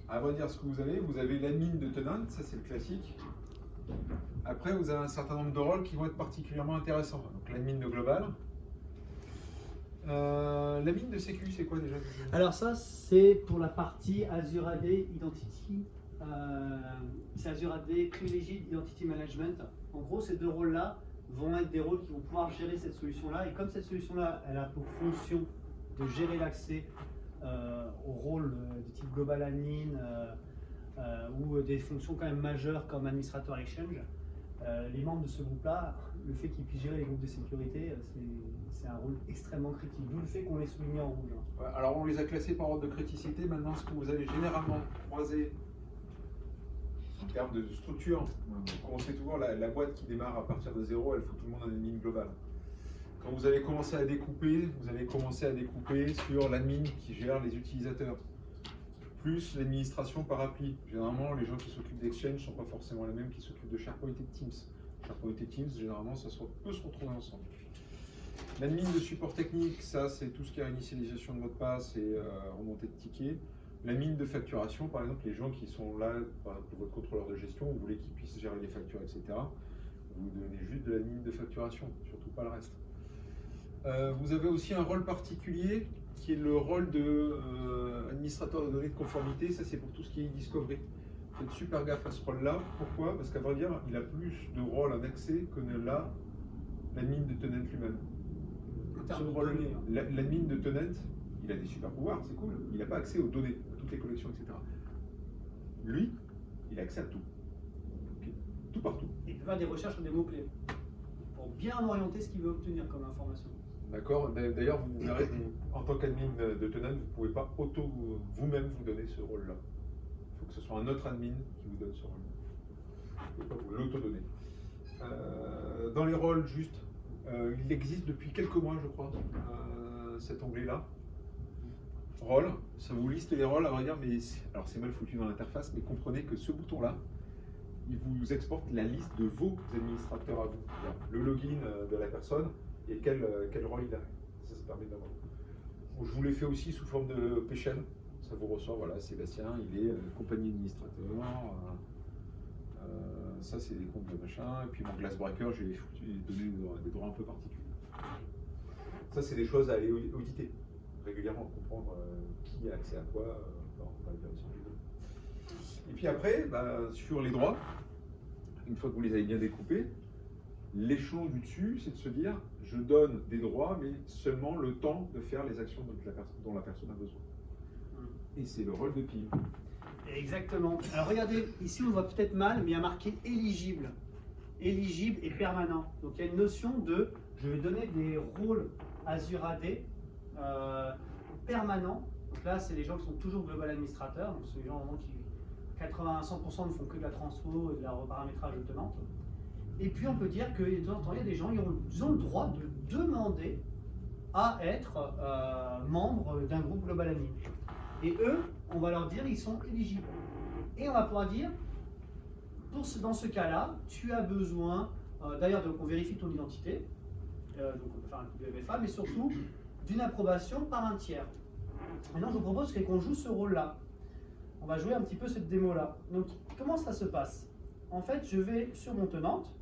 À vrai dire, ce que vous avez l'admin de tenant, ça c'est le classique. Après, vous avez un certain nombre de rôles qui vont être particulièrement intéressants. Donc l'admin de global. L'admin de sécu, c'est quoi déjà? Alors ça, c'est pour la partie Azure AD Identity. C'est Azure AD Privileged Identity Management. En gros, ces deux rôles-là vont être des rôles qui vont pouvoir gérer cette solution-là. Et comme cette solution-là, elle a pour fonction de gérer l'accès au rôle de type Global Admin ou des fonctions quand même majeures comme Administrator Exchange, les membres de ce groupe-là, le fait qu'ils puissent gérer les groupes de sécurité, c'est un rôle extrêmement critique. D'où le fait qu'on les souligne en rouge. Ouais, alors on les a classés par ordre de criticité. Maintenant, ce que vous allez généralement croiser en termes de structure, on sait toujours la boîte qui démarre à partir de zéro, elle faut tout le monde en admin global. Quand vous allez commencer à découper, sur l'admin qui gère les utilisateurs, plus l'administration par appli. Généralement, les gens qui s'occupent d'Exchange ne sont pas forcément les mêmes qui s'occupent de SharePoint et de Teams. SharePoint et Teams, généralement, peut se retrouver ensemble. L'admin de support technique, ça c'est tout ce qui est initialisation de mot de passe et remontée de tickets. L'admin de facturation, par exemple, les gens qui sont là, par exemple, votre contrôleur de gestion, vous voulez qu'il puisse gérer les factures, etc. Vous donnez juste de l'admin de facturation, surtout pas le reste. Vous avez aussi un rôle particulier qui est le rôle de administrateur de données de conformité. Ça, c'est pour tout ce qui est discovery. Faites super gaffe à ce rôle-là. Pourquoi? Parce qu'à vrai dire, il a plus de rôle en accès que ne l'a l'admin de tenant lui-même. L'admin de tenant, il a des super pouvoirs, c'est cool. Il n'a pas accès aux données, à toutes les collections, etc. Lui, il a accès à tout. Okay. Tout partout. Et il peut faire des recherches sur des mots-clés pour bien orienter ce qu'il veut obtenir comme information. D'accord. D'ailleurs, vous verrez, en tant qu'admin de tenant, vous ne pouvez pas vous-même vous donner ce rôle-là. Il faut que ce soit un autre admin qui vous donne ce rôle-là. Vous ne pouvez pas vous l'auto-donner. Dans les rôles, juste, il existe depuis quelques mois, je crois, cet onglet-là. Rôle, ça vous liste les rôles, à vrai dire, mais alors c'est mal foutu dans l'interface, mais comprenez que ce bouton-là, il vous exporte la liste de vos administrateurs à vous. Le login de la personne et quel rôle il a. Ça permet d'avoir. Je vous l'ai fait aussi sous forme de patient. Ça vous ressort, voilà, Sébastien, il est compagnie administrateur. Ça, c'est des comptes de machin. Et puis mon Glassbreaker, j'ai donné des droits un peu particuliers. Ça, c'est des choses à aller auditer régulièrement, comprendre qui a accès à quoi dans les permissions des données. Et puis après, sur les droits, une fois que vous les avez bien découpés, l'échelon du dessus, c'est de se dire, je donne des droits, mais seulement le temps de faire les actions dont la personne a besoin. Et c'est le rôle de PIM. Exactement. Alors regardez, ici on voit peut-être mal, mais il y a marqué éligible. Éligible et permanent. Donc il y a une notion de, je vais donner des rôles Azure AD permanents. Donc là, c'est les gens qui sont toujours global administrateurs, donc c'est les gens vraiment qui 80-100% ne font que de la transfo et de la reparamétrage de tenante. Et puis on peut dire que de temps en temps, il y a des gens qui ont le droit de demander à être membres d'un groupe global admin. Et eux, on va leur dire ils sont éligibles. Et on va pouvoir dire, dans ce cas-là, tu as besoin, d'ailleurs on vérifie ton identité, donc on peut faire un coup de MFA, mais surtout d'une approbation par un tiers. Maintenant je vous propose qu'on joue ce rôle-là. On va jouer un petit peu cette démo-là. Donc comment ça se passe? En fait, je vais sur mon tenante.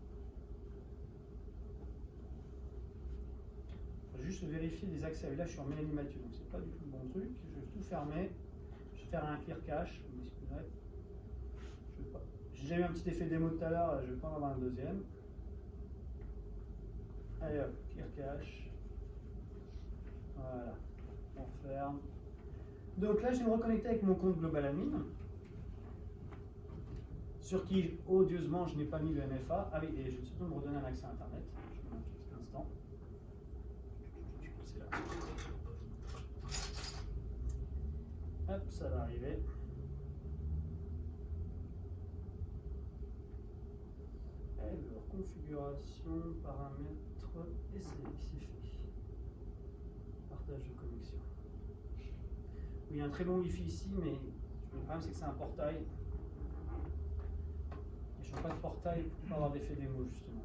Juste vérifier les accès. Là, je suis en Mélanie Mathieu, donc c'est pas du tout le bon truc. Je vais tout fermer. Je vais faire un clear cache. Vous m'excuserez. J'ai déjà eu un petit effet démo tout à l'heure. Je vais pas en avoir un deuxième. Allez hop, clear cache. Voilà. On ferme. Donc là, je vais me reconnecter avec mon compte Global Admin, sur qui, odieusement, je n'ai pas mis le MFA. Ah oui, et je vais surtout me redonner un accès à Internet. Je vous montre un petit instant. C'est là. Hop, ça va arriver. Alors, configuration, paramètres, et c'est fait. Partage de connexion. Il y a un très bon Wi-Fi ici, mais le problème c'est que c'est un portail. Et je ne veux pas de portail pour pas avoir d'effet démo justement.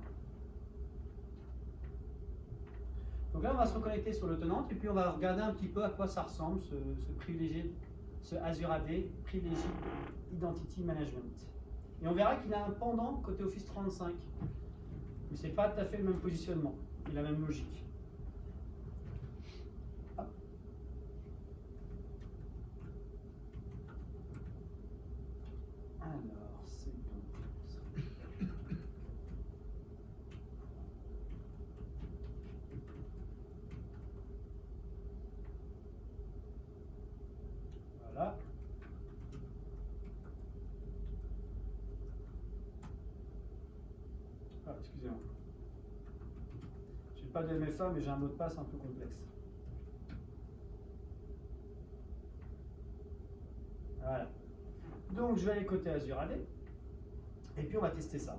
Donc là on va se reconnecter sur le tenant et puis on va regarder un petit peu à quoi ça ressemble ce privilégié ce Azure AD Privileged Identity Management. Et on verra qu'il a un pendant côté Office 365. Mais ce n'est pas tout à fait le même positionnement et la même logique. Hop. Alors, c'est bon. Voilà. Ah, excusez-moi. J'ai pas de MFA, mais j'ai un mot de passe un peu complexe. Voilà. Donc, je vais aller côté Azure AD. Et puis, on va tester ça.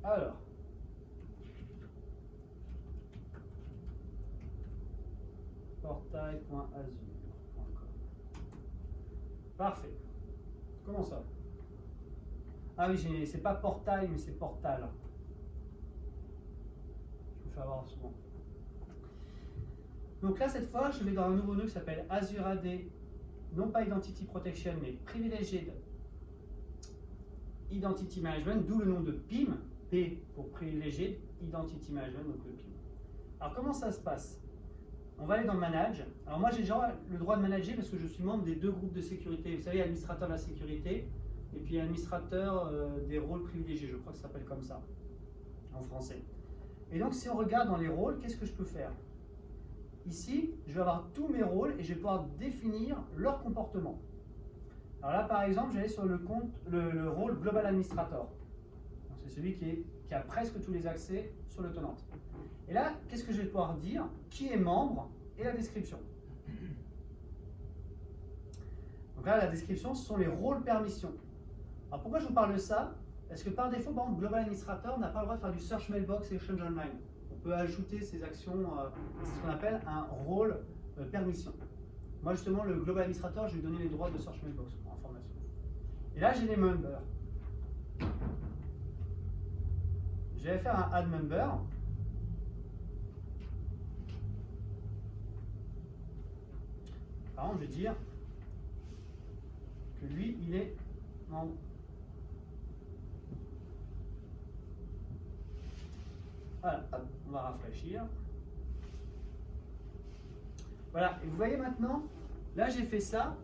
Alors. Portail.azure.com. Parfait. Comment ça? Ah oui, c'est pas portail, mais c'est portal. Je me fais avoir souvent. Donc là, cette fois, je vais dans un nouveau nœud qui s'appelle Azure AD, non pas Identity Protection, mais Privileged Identity Management, d'où le nom de PIM, P pour Privileged Identity Management, donc le PIM. Alors comment ça se passe? On va aller dans Manage. Alors moi, j'ai déjà le droit de manager parce que je suis membre des deux groupes de sécurité. Vous savez, administrateur de la sécurité et puis administrateur des rôles privilégiés. Je crois que ça s'appelle comme ça en français. Et donc, si on regarde dans les rôles, qu'est-ce que je peux faire? Ici, je vais avoir tous mes rôles et je vais pouvoir définir leur comportement. Alors là, par exemple, j'allais sur le rôle Global Administrator. C'est celui qui a presque tous les accès sur le tenant. Et là, qu'est-ce que je vais pouvoir dire? Qui est membre et la description. Donc là, la description, ce sont les rôles permissions. Alors pourquoi je vous parle de ça? Parce que par défaut, par exemple, Global Administrator n'a pas le droit de faire du Search Mailbox et Exchange Online. On peut ajouter ces actions, c'est ce qu'on appelle un rôle permission. Moi, justement, le Global Administrator, je vais lui donner les droits de Search Mailbox pour information. Et là, j'ai les members. Je vais faire un Add Member. Par exemple, je vais dire que lui, il est membre. Voilà, on va rafraîchir. Voilà, et vous voyez maintenant, là j'ai fait ça,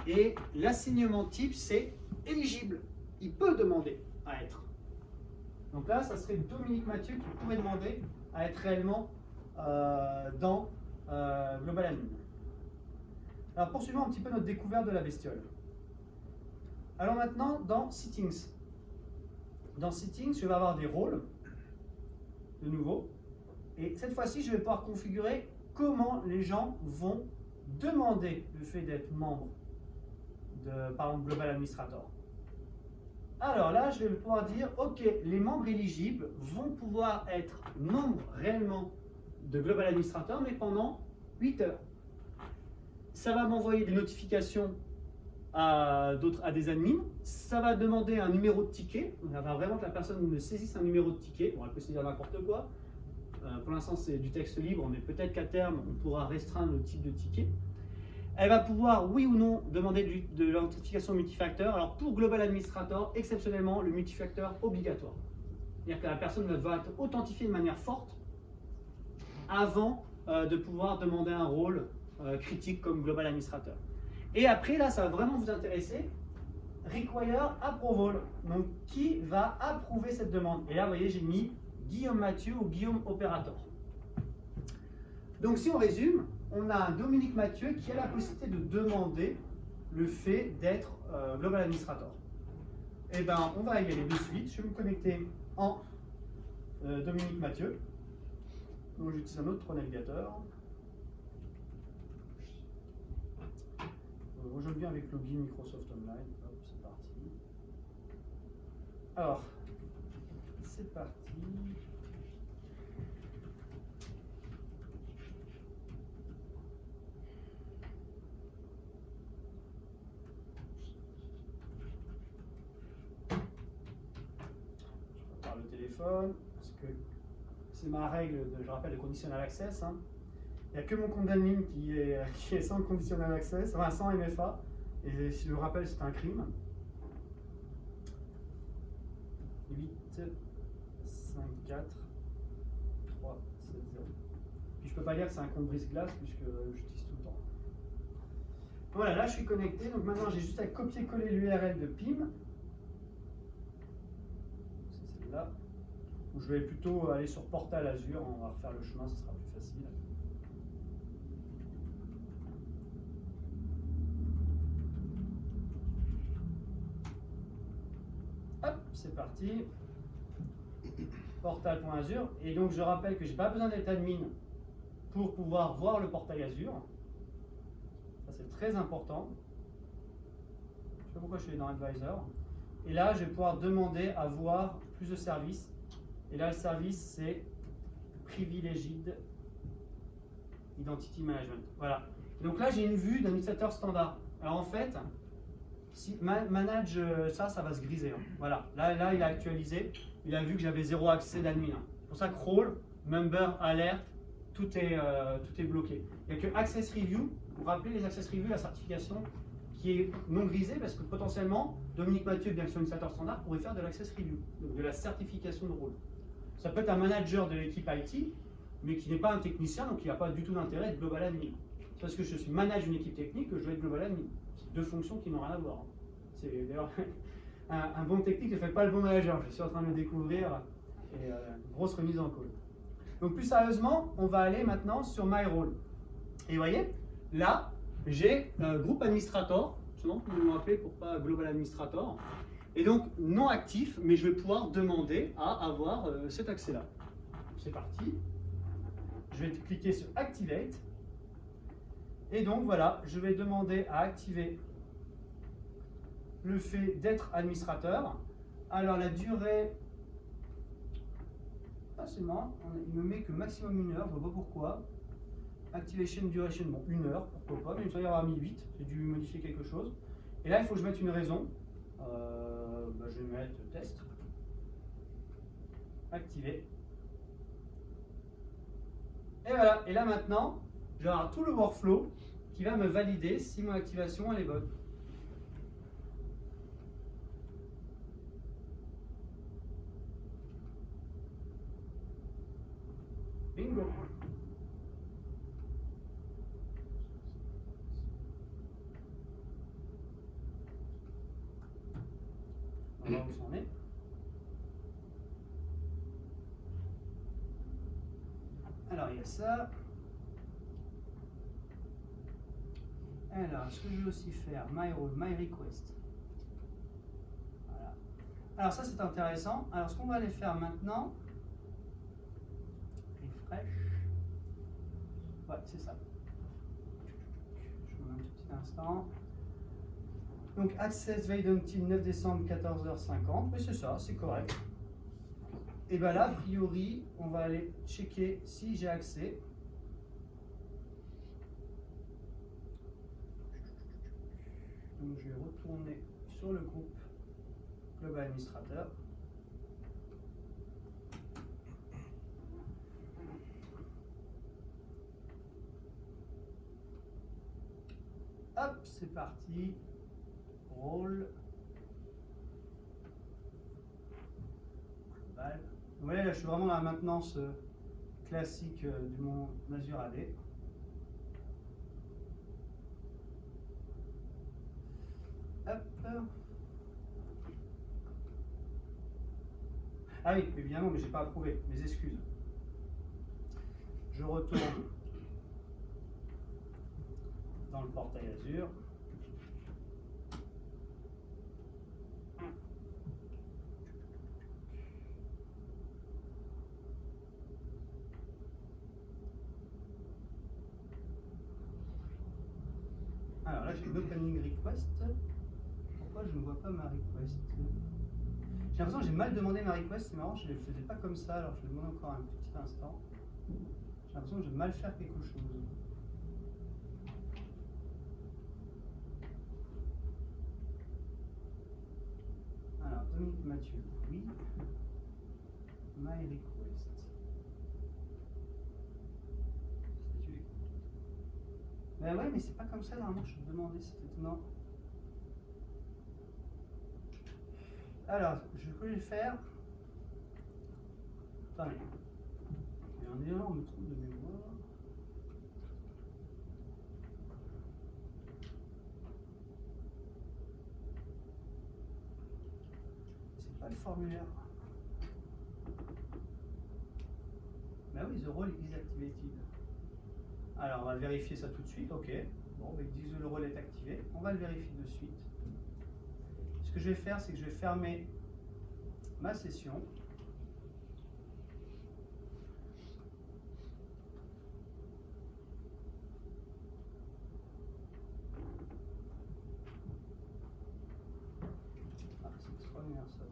et l'assignement type c'est éligible. Il peut demander à être. Donc là, ça serait Dominique Mathieu qui pourrait demander à être réellement dans Global Admin. Alors poursuivons un petit peu notre découverte de la bestiole. Alors maintenant, dans Settings. Dans Settings, je vais avoir des rôles, de nouveau. Et cette fois-ci, je vais pouvoir configurer comment les gens vont demander le fait d'être membre de, par exemple, Global Administrator. Alors là, je vais pouvoir dire, OK, les membres éligibles vont pouvoir être membres réellement de Global Administrator, mais pendant 8 heures. Ça va m'envoyer des notifications à des admins. Ça va demander un numéro de ticket. On va vraiment que la personne me saisisse un numéro de ticket. Bon, elle peut saisir n'importe quoi. Pour l'instant, c'est du texte libre, mais peut-être qu'à terme, on pourra restreindre le type de ticket. Elle va pouvoir, oui ou non, demander de l'authentification multifacteur. Alors, pour Global Administrator, exceptionnellement, le multifacteur obligatoire. C'est-à-dire que la personne va être authentifiée de manière forte avant de pouvoir demander un rôle critique comme Global Administrator. Et après, là, ça va vraiment vous intéresser. Require Approval. Donc, qui va approuver cette demande? Et là, vous voyez, j'ai mis Guillaume Mathieu ou Guillaume Opérateur. Donc, si on résume, on a un Dominique Mathieu qui a la possibilité de demander le fait d'être Global Administrator. Et bien, on va y aller de suite. Je vais me connecter en Dominique Mathieu. Donc, j'utilise un autre navigateur. Rejoins bien avec login Microsoft Online. Hop, c'est parti. Alors, c'est parti. Je prépare le téléphone parce que c'est ma règle, je rappelle, de conditional access. Hein. Il n'y a que mon compte d'admin qui est sans conditionnel access, enfin sans MFA. Et si je me rappelle, c'est un crime. 8, 5, 4, 3, 7, 0. Puis je peux pas dire que c'est un compte brise-glace puisque j'utilise tout le temps. Voilà, là je suis connecté. Donc maintenant j'ai juste à copier-coller l'URL de PIM. C'est celle-là. Je vais plutôt aller sur Portal Azure. On va refaire le chemin, ce sera plus facile. Hop, c'est parti. Portal.azure. Et donc je rappelle que je n'ai pas besoin d'être admin pour pouvoir voir le portail Azure. Ça c'est très important. Je ne sais pas pourquoi je suis dans Advisor. Et là, je vais pouvoir demander à voir plus de services. Et là, le service, c'est Privileged Identity Management. Voilà. Donc là, j'ai une vue d'un utilisateur standard. Alors en fait, si manage ça, ça va se griser. Hein. Voilà. Là, il a actualisé. Il a vu que j'avais 0 accès d'admin. Hein. C'est pour ça que role, member, alert, tout est bloqué. Il n'y a que Access Review. Vous vous rappelez les Access Review, la certification qui est non grisée parce que potentiellement, Dominique Mathieu, bien que ce soit un utilisateur standard, pourrait faire de l'Access Review, donc de la certification de rôle. Ça peut être un manager de l'équipe IT, mais qui n'est pas un technicien, donc il n'a pas du tout d'intérêt d'être global admin. C'est parce que je suis manage d'une équipe technique que je dois être global admin. C'est deux fonctions qui n'ont rien à voir. C'est d'ailleurs un bon technique ne fait pas le bon manager. Je suis en train de le découvrir et grosse remise en cause. Donc plus sérieusement, on va aller maintenant sur My Role. Et vous voyez, là, j'ai groupe administrator, justement, comme ils l'ont appelé pour pas global administrator. Et donc non actif, mais je vais pouvoir demander à avoir cet accès-là. C'est parti. Je vais cliquer sur Activate. Et donc voilà, je vais demander à activer le fait d'être administrateur. Alors la durée, c'est marrant, il me met que maximum 1 heure, je ne vois pas pourquoi. Activation duration, bon 1 heure, pourquoi pas, mais il faudrait avoir mis 8, j'ai dû modifier quelque chose. Et là il faut que je mette une raison. Je vais mettre test. Activer. Et voilà, et là maintenant, je vais avoir tout le workflow qui va me valider si mon activation elle est bonne. Bingo. On va voir où ça en est. Alors il y a ça. Alors, ce que je vais aussi faire, My Role, My Request. Voilà. Alors ça c'est intéressant. Alors ce qu'on va aller faire maintenant, refresh. Ouais, c'est ça. Je vous mets un petit instant. Donc Access Valid Until 9 décembre 14h50. Mais c'est ça, c'est correct. Et bien là, a priori, on va aller checker si j'ai accès. Donc je vais retourner sur le groupe Global Administrateur. Hop, c'est parti. Rôle. Global. Vous voyez, là je suis vraiment dans la maintenance classique de mon Azure AD. Hop. Ah oui, évidemment, mais j'ai pas approuvé. Mes excuses. Je retourne dans le portail Azure. Alors là, j'ai une opening request. Pourquoi je ne vois pas ma request? J'ai l'impression que j'ai mal demandé ma request. C'est marrant, je ne le faisais pas comme ça. Alors je vais demander encore un petit instant. J'ai l'impression que je vais mal faire quelque chose. Alors, Dominique Mathieu, oui. My request. Statut des comptes. Ben ouais, mais c'est pas comme ça, normalement, je te demandais, c'était étonnant. Alors, je voulais le faire. Attendez. Il y a un énorme trou de mémoire. C'est pas le formulaire. Ben oui, the role is activated. Alors, on va vérifier ça tout de suite, ok. Bon, ben, ils disent que le rôle est activé. On va le vérifier de suite. Ce que je vais faire, c'est que je vais fermer ma session. Ah, c'est extraordinaire ça.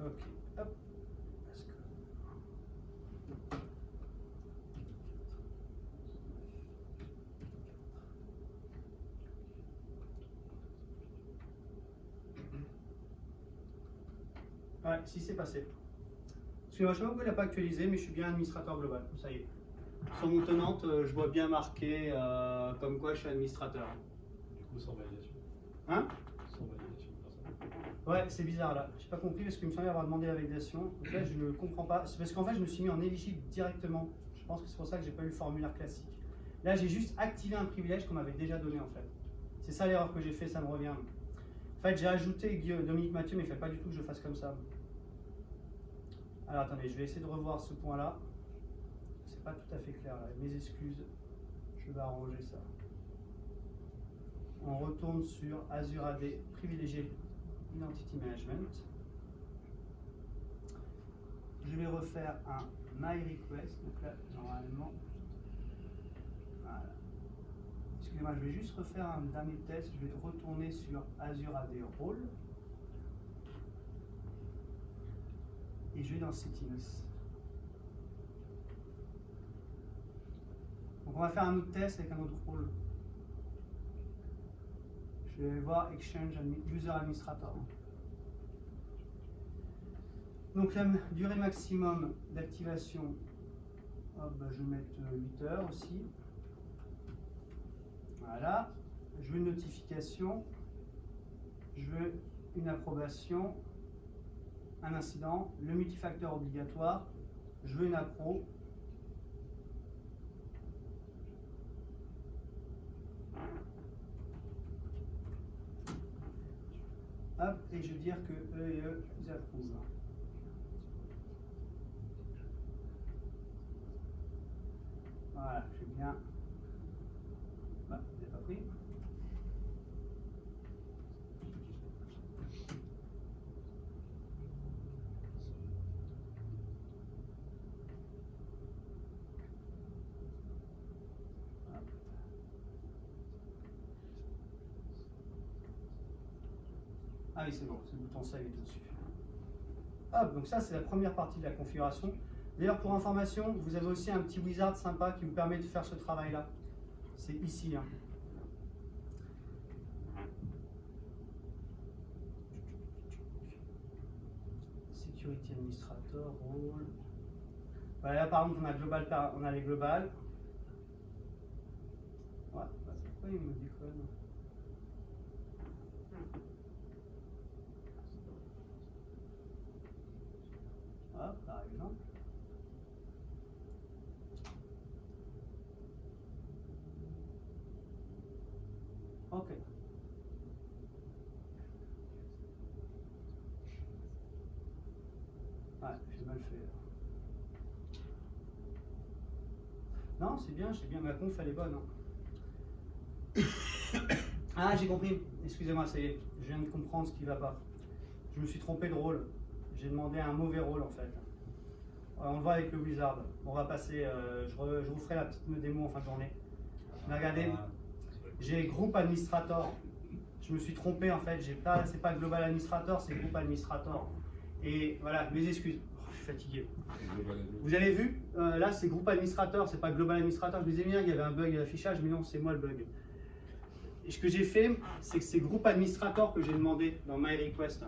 Ok, hop. Parce que... Ouais, si c'est passé. Excusez-moi, je sais pas pourquoi il n'a pas actualisé, mais je suis bien administrateur global. Ça y est. Sur mon tenante, je vois bien marqué comme quoi je suis administrateur. Du coup, sans validation. Hein? Sans validation personnelle. Ouais, c'est bizarre là. J'ai pas compris parce qu'il me semblait avoir demandé la validation. Donc là, je ne comprends pas. C'est parce qu'en fait, je me suis mis en éligible directement. Je pense que c'est pour ça que j'ai pas eu le formulaire classique. Là, j'ai juste activé un privilège qu'on m'avait déjà donné en fait. C'est ça l'erreur que j'ai fait, ça me revient. En fait, j'ai ajouté Dominique Mathieu, mais il ne fait pas du tout que je fasse comme ça. Alors attendez, je vais essayer de revoir ce point-là. C'est pas tout à fait clair là. Mes excuses. Je vais arranger ça. On retourne sur Azure AD, privilégié Identity Management. Je vais refaire un My Request. Donc là, normalement, voilà. Excusez-moi, je vais juste refaire un dernier test. Je vais retourner sur Azure AD Role. Et je vais dans Settings. Donc on va faire un autre test avec un autre rôle. Je vais voir Exchange User Administrator. Donc la durée maximum d'activation, je vais mettre 8 heures aussi. Voilà. Je veux une notification. Je veux une approbation. Un incident. Le multifacteur obligatoire. Je veux une appro. Hop, et je veux dire que eux et eux, ils approuvent. Voilà, j'ai bien. Bah, vous n'avez pas pris. Ah oui, c'est bon, c'est le bouton Save est au-dessus. Hop, donc ça, c'est la première partie de la configuration. D'ailleurs, pour information, vous avez aussi un petit wizard sympa qui vous permet de faire ce travail-là. C'est ici. Hein. Security Administrator, Role. Voilà, là, par exemple, on a les globales. Ouais, bah, pourquoi il me déconne? Hop, par exemple. Ok. Ouais, j'ai mal fait. Non, c'est bien, ma conf elle est bonne. Hein. Ah, j'ai compris. Excusez-moi, ça y est, je viens de comprendre ce qui va pas. Je me suis trompé de rôle. J'ai demandé un mauvais rôle en fait. On le voit avec le wizard. On va passer, je vous ferai la petite démo en fin de journée. Mais regardez, j'ai groupe administrator. Je me suis trompé en fait. C'est pas global administrator, c'est groupe administrator. Et voilà, mes excuses. Oh, je suis fatigué. Vous avez vu, là c'est groupe administrateur, c'est pas global administrateur. Je me disais bien qu'il y avait un bug d'affichage, mais non, c'est moi le bug. ce que j'ai fait, c'est que c'est groupe administrateur que j'ai demandé dans My Request.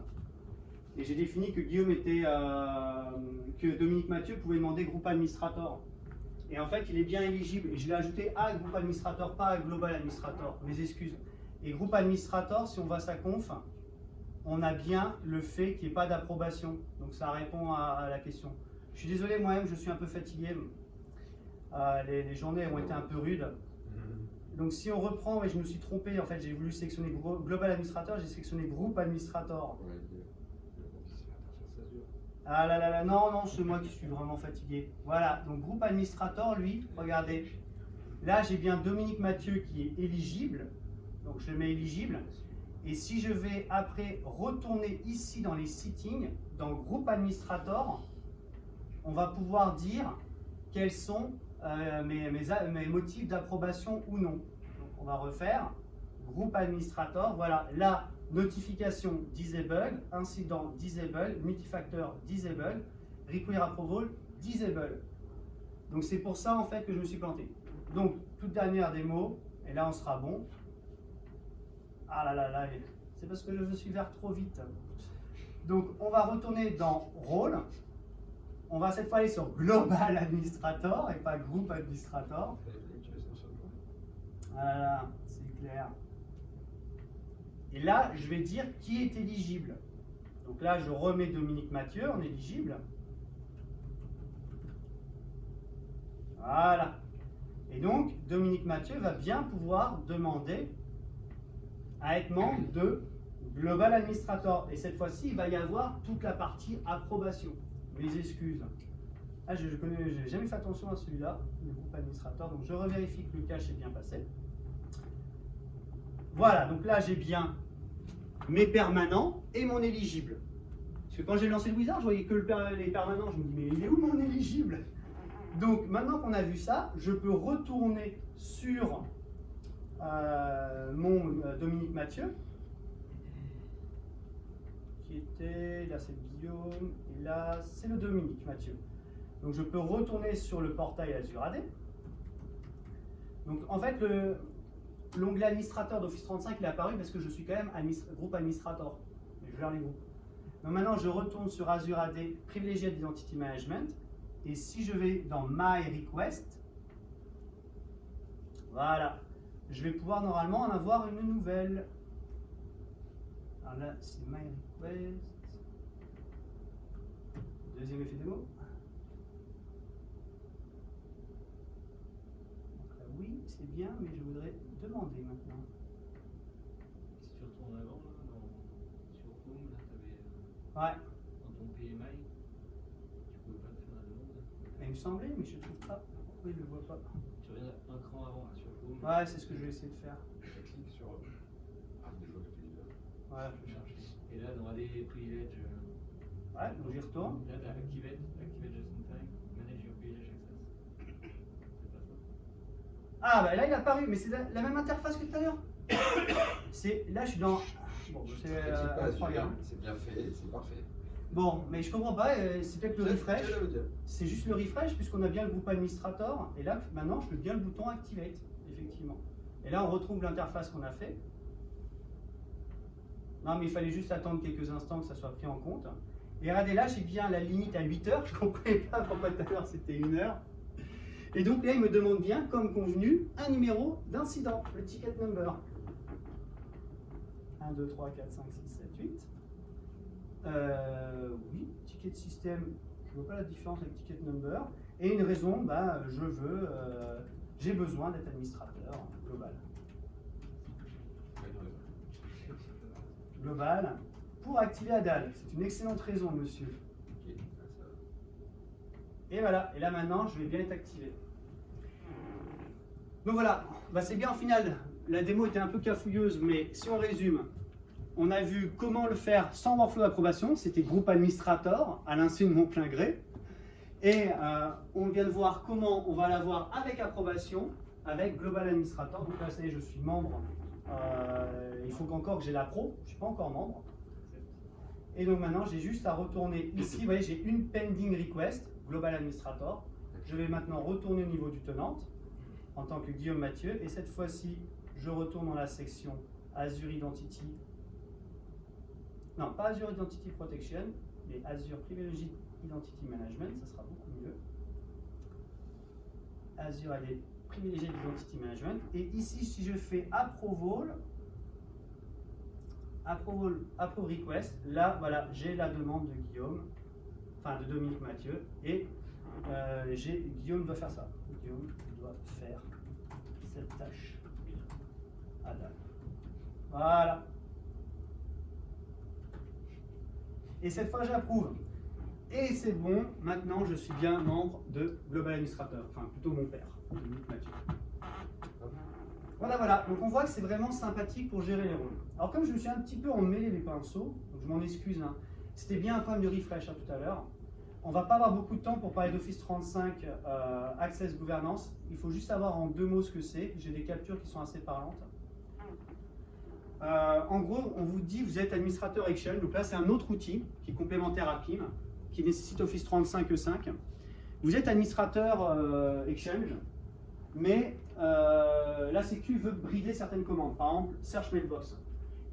Et j'ai défini que Guillaume était, que Dominique Mathieu pouvait demander groupe administrateur. Et en fait, il est bien éligible. Et je l'ai ajouté à groupe administrateur, pas à global administrateur. Mes excuses. Et groupe administrateur, si on va à sa conf, on a bien le fait qu'il n'y ait pas d'approbation. Donc ça répond à la question. Je suis désolé, moi-même, je suis un peu fatigué. Les journées ont été un peu rudes. Donc si on reprend, et je me suis trompé, en fait, j'ai voulu sélectionner global administrateur, j'ai sélectionné groupe administrateur. Ah là là là, non, non, c'est moi qui suis vraiment fatigué. Voilà, donc groupe administrateur, lui, regardez. Là, j'ai bien Dominique Mathieu qui est éligible. Donc je le mets éligible. Et si je vais après retourner ici dans les settings, dans groupe administrateur, on va pouvoir dire quels sont mes motifs d'approbation ou non. Donc on va refaire groupe administrateur. Voilà, là, notification disable, incident disable, multifacteur disable, require approval disable. Donc c'est pour ça en fait que je me suis planté. Donc toute dernière démo, et là on sera bon. Ah là là là, c'est parce que je me suis vers trop vite. Donc on va retourner dans rôle. On va cette fois aller sur global administrator et pas groupe administrator. Voilà, c'est clair. Et là, je vais dire qui est éligible. Donc là, je remets Dominique Mathieu en éligible. Voilà. Et donc, Dominique Mathieu va bien pouvoir demander à être membre de Global Administrator. Et cette fois-ci, il va y avoir toute la partie approbation. Mes excuses. Ah, je n'ai jamais fait attention à celui-là, le groupe administrateur. Donc, je revérifie que le cache est bien passé. Voilà, donc là, j'ai bien mes permanents et mon éligible. Parce que quand j'ai lancé le wizard, je voyais que les permanents. Je me dis, mais il est où mon éligible? Donc, maintenant qu'on a vu ça, je peux retourner sur mon Dominique Mathieu, qui était, là c'est Guillaume, et là c'est le Dominique Mathieu. Donc je peux retourner sur le portail Azure AD. Donc en fait, l'onglet administrateur d'Office 35 il est apparu parce que je suis quand même groupe administrateur. Je gère les groupes. Donc maintenant je retourne sur Azure AD, privilégié d'Identity Management. Et si je vais dans My Request, voilà, je vais pouvoir normalement en avoir une nouvelle. Alors là, c'est My Request. Deuxième effet démo. Donc là, oui, c'est bien, mais je voudrais demander maintenant. Si tu retournes avant, là, sur Home, là, tu avais Ouais, dans ton PMI, tu pouvais pas te faire la demande. il me semblait, mais je ne trouve pas. Pourquoi il ne le voit pas? Tu reviens un cran avant, là, sur Home. Ouais, c'est ce que je vais essayer de faire. Je clique sur arc de choix d'utilisateur. Ouais, Je cherche. Et là, dans AD Privilege, ouais, donc j'y retourne. là, tu as Activate Just in Time, Manage Your Privilege Access. C'est pas ça. Ah, bah là il est apparu, mais c'est la même interface que tout à l'heure. Là, je suis dans. Bon, c'est incroyable. C'est bien fait, c'est parfait. Bon, mais je comprends pas, c'est peut-être le refresh. Je veux dire. C'est juste le refresh, puisqu'on a bien le groupe administrator. Et là, maintenant, je fais bien le bouton Activate, effectivement. Et là, on retrouve l'interface qu'on a fait. Non, mais il fallait juste attendre quelques instants que ça soit pris en compte. Et regardez là, j'ai bien la limite à 8 heures. Je ne comprenais pas pourquoi tout à l'heure c'était 1 heure. Et donc là, il me demande bien, comme convenu, un numéro d'incident, le ticket number. 1, 2, 3, 4, 5, 6, 7, 8. Oui, ticket de système, je ne vois pas la différence avec ticket number. Et une raison, bah, j'ai besoin d'être administrateur global. Global pour activer ADAL. C'est une excellente raison, monsieur. Et voilà, et là maintenant, je vais bien être activé. Donc voilà, bah, c'est bien au final. La démo était un peu cafouilleuse, mais si on résume, on a vu comment le faire sans workflow d'approbation. C'était groupe administrateur, à l'insu de mon plein gré. Et on vient de voir comment on va l'avoir avec approbation, avec global administrateur. Donc là, ça y est, je suis membre. Il faut encore que j'ai la pro, je ne suis pas encore membre. Et donc maintenant, j'ai juste à retourner ici. Vous voyez, j'ai une pending request, global administrator. Je vais maintenant retourner au niveau du tenant en tant que Guillaume Mathieu. Et cette fois-ci, je retourne dans la section Azure Identity. Non, pas Azure Identity Protection, mais Azure Privileged Identity Management, ça sera beaucoup mieux. Azure AD Privileged Identity Management. Et ici, si je fais Approve Request, là, voilà, j'ai la demande de Guillaume, enfin de Dominique Mathieu, et Guillaume doit faire ça. Guillaume doit faire cette tâche. Adam. Voilà. Et cette fois, j'approuve. Et c'est bon, maintenant je suis bien membre de Global Administrator, enfin plutôt mon père, Dominique Mathieu. Voilà, voilà. Donc on voit que c'est vraiment sympathique pour gérer les rôles. Alors comme je me suis un petit peu emmêlé les pinceaux, donc je m'en excuse, hein, c'était bien un problème de refresh tout à l'heure. On va pas avoir beaucoup de temps pour parler d'Office 35 Access Governance. Il faut juste savoir en 2 mots ce que c'est. J'ai des captures qui sont assez parlantes. En gros, on vous dit vous êtes administrateur Exchange. Donc là, c'est un autre outil qui est complémentaire à PIM, qui nécessite Office 35 E5. Vous êtes administrateur Exchange, mais la Sécu veut brider certaines commandes. Par exemple, Search Mailbox.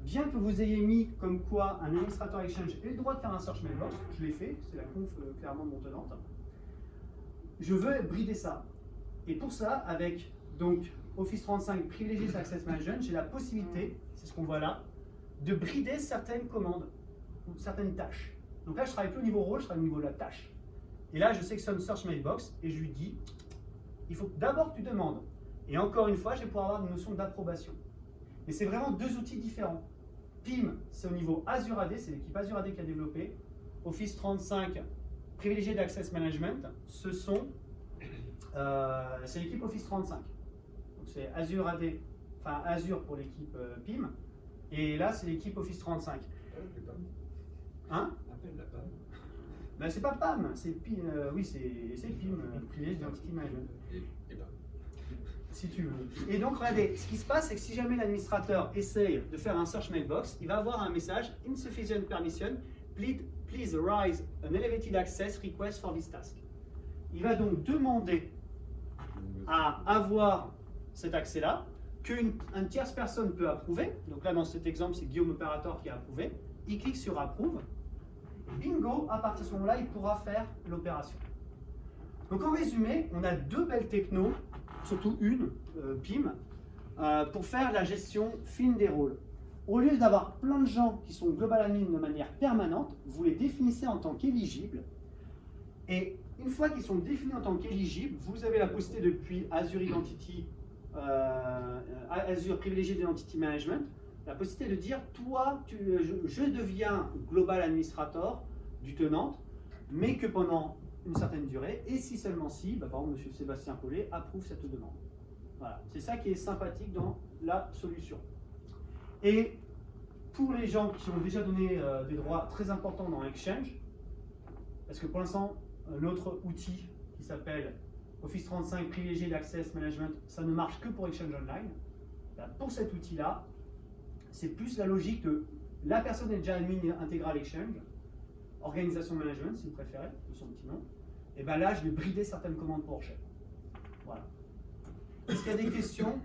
Bien que vous ayez mis comme quoi un administrateur Exchange ait le droit de faire un Search Mailbox, je l'ai fait, c'est la conf clairement de mon tenante, je veux brider ça. Et pour ça, avec donc Office 35 Privileged Access Management, j'ai la possibilité, c'est ce qu'on voit là, de brider certaines commandes ou certaines tâches. Donc là, je ne travaille plus au niveau rôle, je travaille au niveau de la tâche. Et là, je sélectionne Search Mailbox et je lui dis, il faut d'abord que tu demandes. Et encore une fois, je vais pouvoir avoir une notion d'approbation. Mais c'est vraiment 2 outils différents. PIM, c'est au niveau Azure AD, c'est l'équipe Azure AD qui a développé. Office 35 Privileged Access Management, c'est l'équipe Office 35. Donc c'est Azure AD, enfin Azure pour l'équipe PIM, et là c'est l'équipe Office 35. Hein? Ben, c'est pas PAM, c'est PIM, oui c'est PIM, Privileged Identity Management. Si tu veux. Et donc, regardez, ce qui se passe, c'est que si jamais l'administrateur essaye de faire un search mailbox, il va avoir un message Insufficient permission, please raise an elevated access request for this task. Il va donc demander à avoir cet accès-là, qu'une tierce personne peut approuver. Donc là, dans cet exemple, c'est Guillaume Opérateur qui a approuvé. Il clique sur Approve. Bingo, à partir de ce moment-là, il pourra faire l'opération. Donc en résumé, on a 2 belles technos, surtout une, PIM, pour faire la gestion fine des rôles. Au lieu d'avoir plein de gens qui sont global admin de manière permanente, vous les définissez en tant qu'éligibles. Et une fois qu'ils sont définis en tant qu'éligibles, vous avez la possibilité depuis Azure Identity, Azure Privileged Identity Management, la possibilité de dire, toi, je deviens global administrator du tenant, mais que pendant une certaine durée, et si seulement si, par exemple, M. Sébastien Collet approuve cette demande. Voilà, c'est ça qui est sympathique dans la solution. Et pour les gens qui ont déjà donné des droits très importants dans Exchange, parce que pour l'instant, l'autre outil qui s'appelle Office 35 Privileged Access Management, ça ne marche que pour Exchange Online. Là, pour cet outil-là, c'est plus la logique de la personne est déjà admin intégral Exchange, organisation management si vous préférez, de son petit nom, et bien là je vais brider certaines commandes PowerShell. Voilà. Est-ce qu'il y a des questions?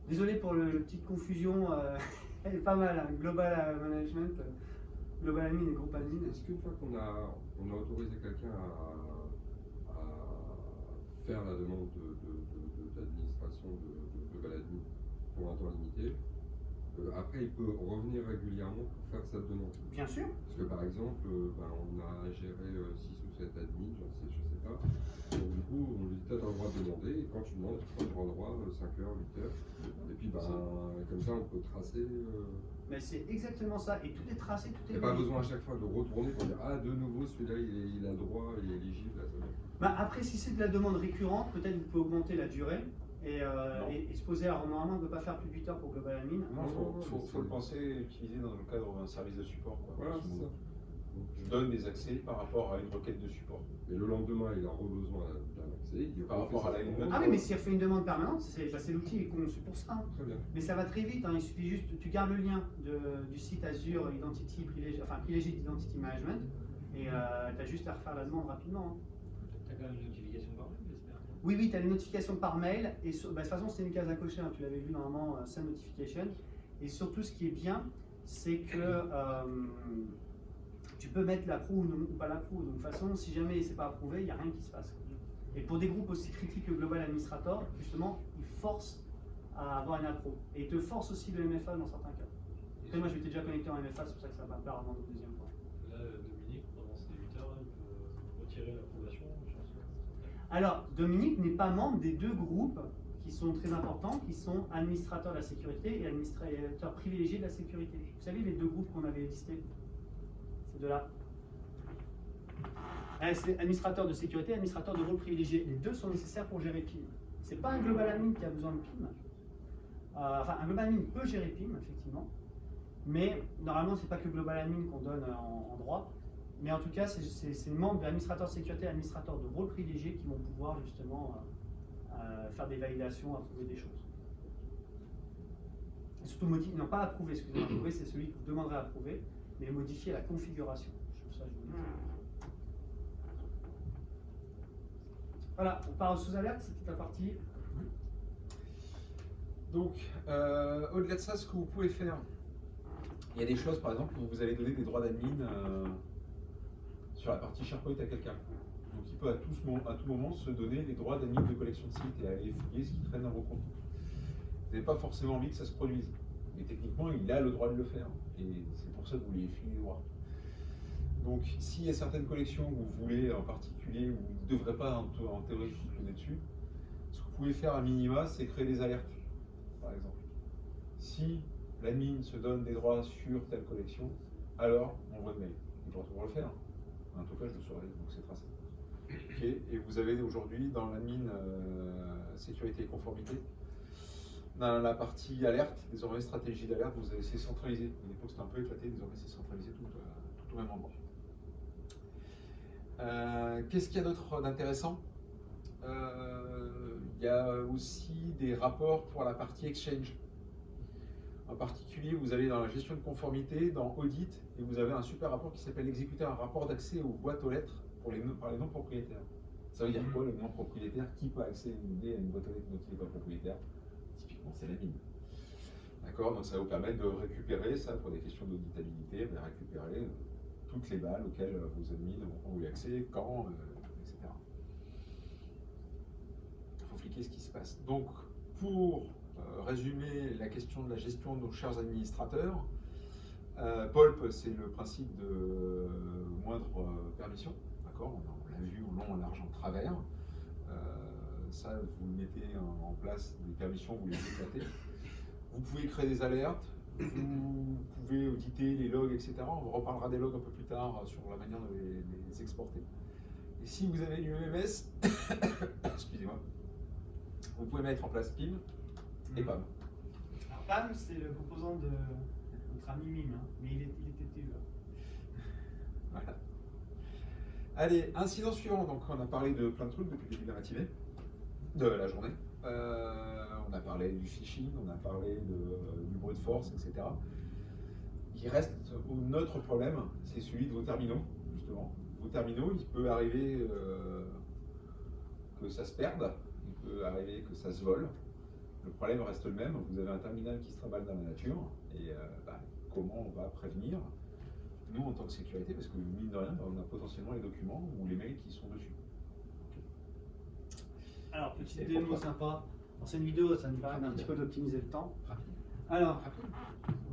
Désolé pour la petite confusion, elle est pas mal, hein. Global Management, Global Admin et Group Admin. Est-ce qu'une fois qu'on a autorisé quelqu'un à faire la demande d'administration de Global Admin pour un temps limité, après il peut revenir régulièrement pour faire cette demande? Bien sûr. Parce que par exemple, on a géré 6 ou 7 admins, je sais pas. Donc du coup, on lui dit t'as le droit de demander, et quand tu demandes, tu auras le droit 5 heures, 8 heures. Et puis comme ça on peut tracer. Mais c'est exactement ça, et tout est tracé, tout est. Il n'y a pas besoin à chaque fois de retourner pour dire ah de nouveau celui-là il a le droit, il est éligible. Après si c'est de la demande récurrente, peut-être vous pouvez augmenter la durée. Et se poser, alors normalement on ne peut pas faire plus de 8 heures pour Global Admin. Non, il faut le penser et utiliser dans le cadre d'un service de support. Quoi. Voilà, c'est ça. Je donne des accès par rapport à une requête de support. Et le lendemain, il a besoin d'un accès. Par rapport à la Ah oui, mais s'il fait une demande permanente, c'est l'outil est conçu pour ça. Très bien. Mais ça va très vite, hein, il suffit juste, tu gardes le lien du site Azure Identity, Privileged Identity Management, et tu as juste à refaire la demande rapidement. Hein. Tu as quand même une notification par mail, j'espère. Oui, oui, tu as les notifications par mail. Et de toute façon, c'est une case à cocher. Hein, tu l'avais vu normalement, Send Notification. Et surtout, ce qui est bien, c'est que tu peux mettre l'approuve ou pas l'approuve. Donc, de toute façon, si jamais c'est pas approuvé, il n'y a rien qui se passe. Et pour des groupes aussi critiques que Global Administrator, justement, ils forcent à avoir une appro. Et ils te forcent aussi le MFA dans certains cas. Après, moi, je m'étais déjà connecté en MFA, c'est pour ça que ça va pas perdre une deuxième fois. Là, Dominique, pendant ces 8 heures, il peut retirer l'approbation. Alors, Dominique n'est pas membre des deux groupes qui sont très importants, qui sont administrateurs de la sécurité et administrateurs privilégiés de la sécurité. Vous savez, les deux groupes qu'on avait listés, ces deux-là. C'est administrateur de sécurité et administrateur de rôle privilégié. Les deux sont nécessaires pour gérer PIM. Ce n'est pas un global admin qui a besoin de PIM. Enfin, un global admin peut gérer PIM, effectivement. Mais normalement, ce n'est pas que global admin qu'on donne en droit. Mais en tout cas, c'est les membres de l'administrateur de sécurité et l'administrateur de rôle privilégié qui vont pouvoir justement faire des validations, approuver des choses. Et surtout, non pas approuver, excusez-moi, approuver, c'est celui que vous demanderez à approuver, mais modifier la configuration. Ça, je vous dis. Voilà, on part sous alerte, c'était la partie. Donc, au-delà de ça, ce que vous pouvez faire, il y a des choses, par exemple, où vous allez donner des droits d'admin sur la partie SharePoint à quelqu'un. Donc, il peut à tout moment se donner les droits d'admin de collection de sites et aller fouiller ce qui traîne dans vos comptes. Vous n'avez pas forcément envie que ça se produise, mais techniquement, il a le droit de le faire. Et c'est pour ça que vous lui filez les droits. Donc, s'il y a certaines collections que vous voulez en particulier, où il ne devrait pas en théorie fonctionner dessus, ce que vous pouvez faire à minima, c'est créer des alertes, par exemple. Si l'admin se donne des droits sur telle collection, alors envoie de mail. Il doit pouvoir le faire. En tout cas, je le saurai, donc c'est tracé. Okay. Et vous avez aujourd'hui dans l'admin sécurité et conformité, dans la partie alerte, désormais stratégie d'alerte, vous avez c'est centralisé. À l'époque c'était un peu éclaté, désormais c'est centralisé tout au même endroit. Qu'est-ce qu'il y a d'autre d'intéressant? Il y a aussi des rapports pour la partie Exchange. En particulier, vous allez dans la gestion de conformité, dans Audit, et vous avez un super rapport qui s'appelle Exécuter un rapport d'accès aux boîtes aux lettres par les non-propriétaires. Ça veut dire quoi, le non-propriétaire? Qui peut accéder à une boîte aux lettres dont il n'est pas propriétaire? Typiquement, c'est l'admin. D'accord, donc ça va vous permettre de récupérer ça pour des questions d'auditabilité, de récupérer toutes les balles auxquelles vos admins ont eu accès, quand, etc. Il faut fliquer ce qui se passe. Donc, pour résumer la question de la gestion de nos chers administrateurs, POLP, c'est le principe de moindre permission. D'accord, on l'a vu au long, en large, en travers. Ça, vous le mettez en place, des permissions, vous les éclatez. Vous pouvez créer des alertes, vous pouvez auditer les logs, etc. On reparlera des logs un peu plus tard sur la manière de les exporter. Et si vous avez l'UMS, excusez-moi, vous pouvez mettre en place PIM et PAM. Alors, PAM, c'est le composant de notre ami Mime, hein, mais il était TE. Voilà. Allez, incident suivant. Donc, on a parlé de plein de trucs depuis le début de la matinée, de la journée. On a parlé du phishing, on a parlé du brute force, etc. Il reste notre problème, c'est celui de vos terminaux, justement. Vos terminaux, il peut arriver que ça se perde, il peut arriver que ça se vole. Le problème reste le même, vous avez un terminal qui se trimballe dans la nature, et comment on va prévenir, nous en tant que sécurité, parce que mine de rien, on a potentiellement les documents ou les mails qui sont dessus. Alors, petite démo sympa. Alors, c'est une vidéo, ça nous permet un petit peu d'optimiser le temps. Rapide. Alors,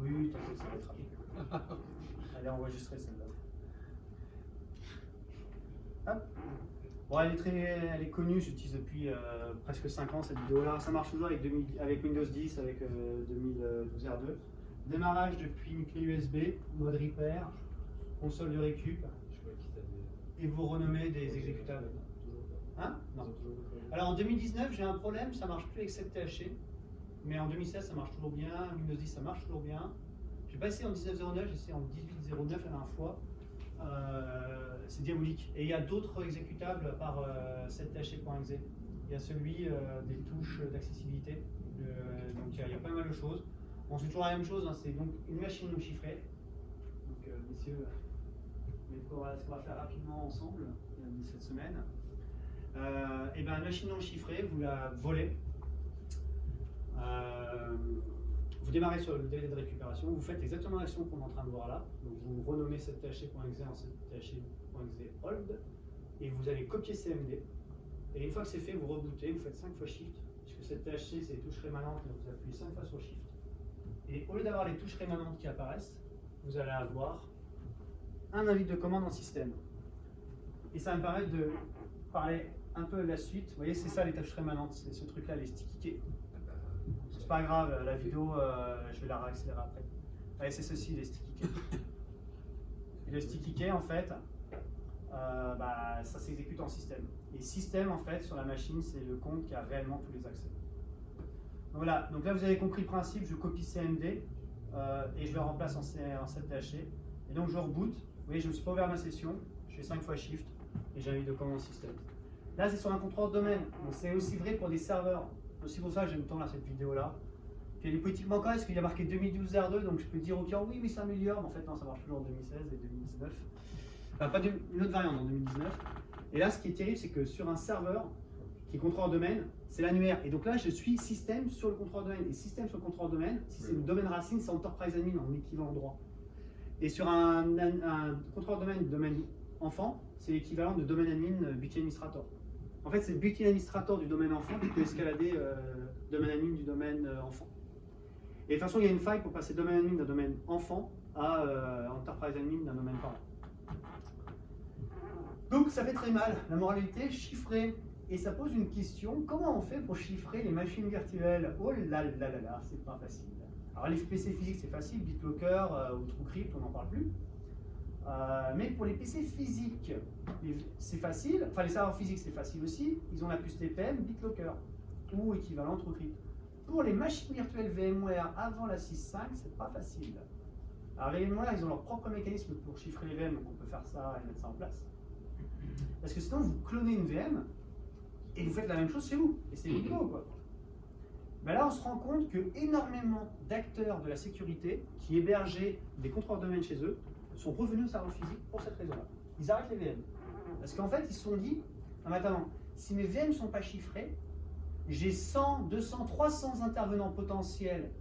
oui, t'inquiète, ça va être rapide. Allez, enregistrer celle-là. Hop. Bon, elle est connue, j'utilise depuis presque 5 ans cette vidéo-là. Ça marche toujours avec Windows 10, avec 2012 R2. Démarrage depuis une clé USB, mode repair, console de récup, et vous renommez des exécutables. Hein? Non. Alors en 2019, j'ai un problème, ça marche plus avec 7THC, mais en 2016, ça marche toujours bien. Windows 10, ça marche toujours bien. J'ai pas essayé en 19.09, j'ai essayé en 18.09 la dernière fois. C'est diabolique. Et il y a d'autres exécutables à part 7THC.exe. Il y a celui des touches d'accessibilité. Donc il y a pas mal de choses. Bon, c'est toujours la même chose, hein, c'est donc une machine non chiffrée. Donc messieurs, ce qu'on va faire rapidement ensemble cette semaine. Et bien, une machine non chiffrée, vous la volez. Vous démarrez sur le délai de récupération, vous faites exactement l'action qu'on est en train de voir là. Donc vous renommez cette THC.exe en cette THC.exe hold et vous allez copier CMD. Et une fois que c'est fait, vous rebootez, vous faites 5 fois Shift, puisque cette THC c'est les touches rémanentes, donc vous appuyez 5 fois sur Shift. Et au lieu d'avoir les touches rémanentes qui apparaissent, vous allez avoir un invite de commande en système. Et ça va me permettre de parler un peu de la suite. Vous voyez, c'est ça les touches rémanentes, c'est ce truc-là, les sticky keys. C'est pas grave, la vidéo, je vais la réaccélérer après. Allez, c'est ceci, les sticky keys. Et le sticky key, en fait, ça s'exécute en système. Et système, en fait, sur la machine, c'est le compte qui a réellement tous les accès. Donc voilà, donc là vous avez compris le principe, je copie CMD et je le remplace en ZTHC. Et donc je reboot, vous voyez, je ne me suis pas ouvert ma session, je fais 5 fois Shift et j'invite de commande système. Là c'est sur un contrôleur de domaine, donc c'est aussi vrai pour des serveurs. C'est aussi pour ça que j'aime tant cette vidéo-là. Puis elle est politiquement correcte parce qu'il y a marqué 2012 R2, donc je peux dire ok, oui, mais ça améliore, mais en fait non, ça marche toujours en 2016 et 2019. Enfin, pas une autre variante en 2019. Et là, ce qui est terrible, c'est que sur un serveur qui est contrôleur domaine, c'est l'annuaire. Et donc là, je suis système sur le contrôleur domaine. Et système sur le contrôleur domaine, si c'est le domaine racine, c'est Enterprise Admin en équivalent droit. Et sur un contrôleur domaine enfant, c'est l'équivalent de domaine admin Booking Administrator. En fait, c'est le Booking Administrator du domaine enfant qui peut escalader domaine admin du domaine enfant. Et de toute façon, il y a une faille pour passer domaine admin d'un domaine enfant à Enterprise Admin d'un domaine parent. Donc ça fait très mal, la moralité chiffrée. Et ça pose une question, comment on fait pour chiffrer les machines virtuelles? Oh là là là là, c'est pas facile. Alors les PC physiques c'est facile, BitLocker ou TrueCrypt, on n'en parle plus. Mais pour les PC physiques, c'est facile, enfin les serveurs physiques c'est facile aussi, ils ont la puce TPM BitLocker ou équivalent TrueCrypt. Pour les machines virtuelles VMware avant la 6.5, c'est pas facile. Alors les VMware, ils ont leur propre mécanisme pour chiffrer les VM, donc on peut faire ça et mettre ça en place. Parce que sinon vous clonez une VM, et vous faites la même chose chez vous, et c'est rigolo quoi. Ben là on se rend compte que énormément d'acteurs de la sécurité qui hébergeaient des contrôleurs de domaine chez eux sont revenus au serveur physique pour cette raison-là. Ils arrêtent les VM. Parce qu'en fait ils se sont dit, ah, mais attends, si mes VM ne sont pas chiffrés, j'ai 100, 200, 300 intervenants potentiels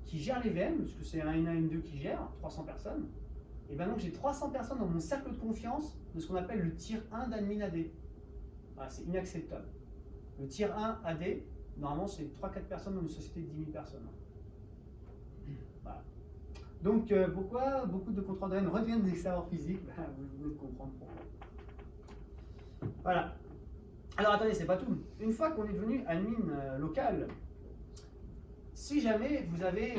qui gèrent les VM, parce que c'est un N1, N2 qui gère, 300 personnes, et ben donc j'ai 300 personnes dans mon cercle de confiance de ce qu'on appelle le tier 1 d'admin AD. Ah, c'est inacceptable. Le tier 1 AD, normalement, c'est 3-4 personnes dans une société de 10 000 personnes. Voilà. Donc, pourquoi beaucoup de contrôleurs de domaine reviennent des serveurs physiques? Vous venez de comprendre pourquoi. Voilà. Alors, attendez, c'est pas tout. Une fois qu'on est devenu admin local, si jamais vous avez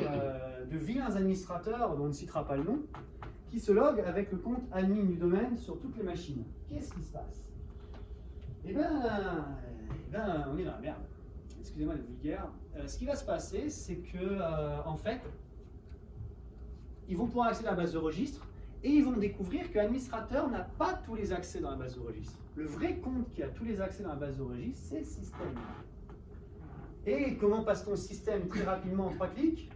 de vilains administrateurs, dont on ne citera pas le nom, qui se loguent avec le compte admin du domaine sur toutes les machines, qu'est-ce qui se passe? Eh ben, on est dans la merde. Excusez-moi d'être vulgaire. Ce qui va se passer, c'est que, en fait, ils vont pouvoir accéder à la base de registre et ils vont découvrir que l'administrateur n'a pas tous les accès dans la base de registre. Le vrai compte qui a tous les accès dans la base de registre, c'est le système. Et comment passe-t-on le système très rapidement en 3 clics?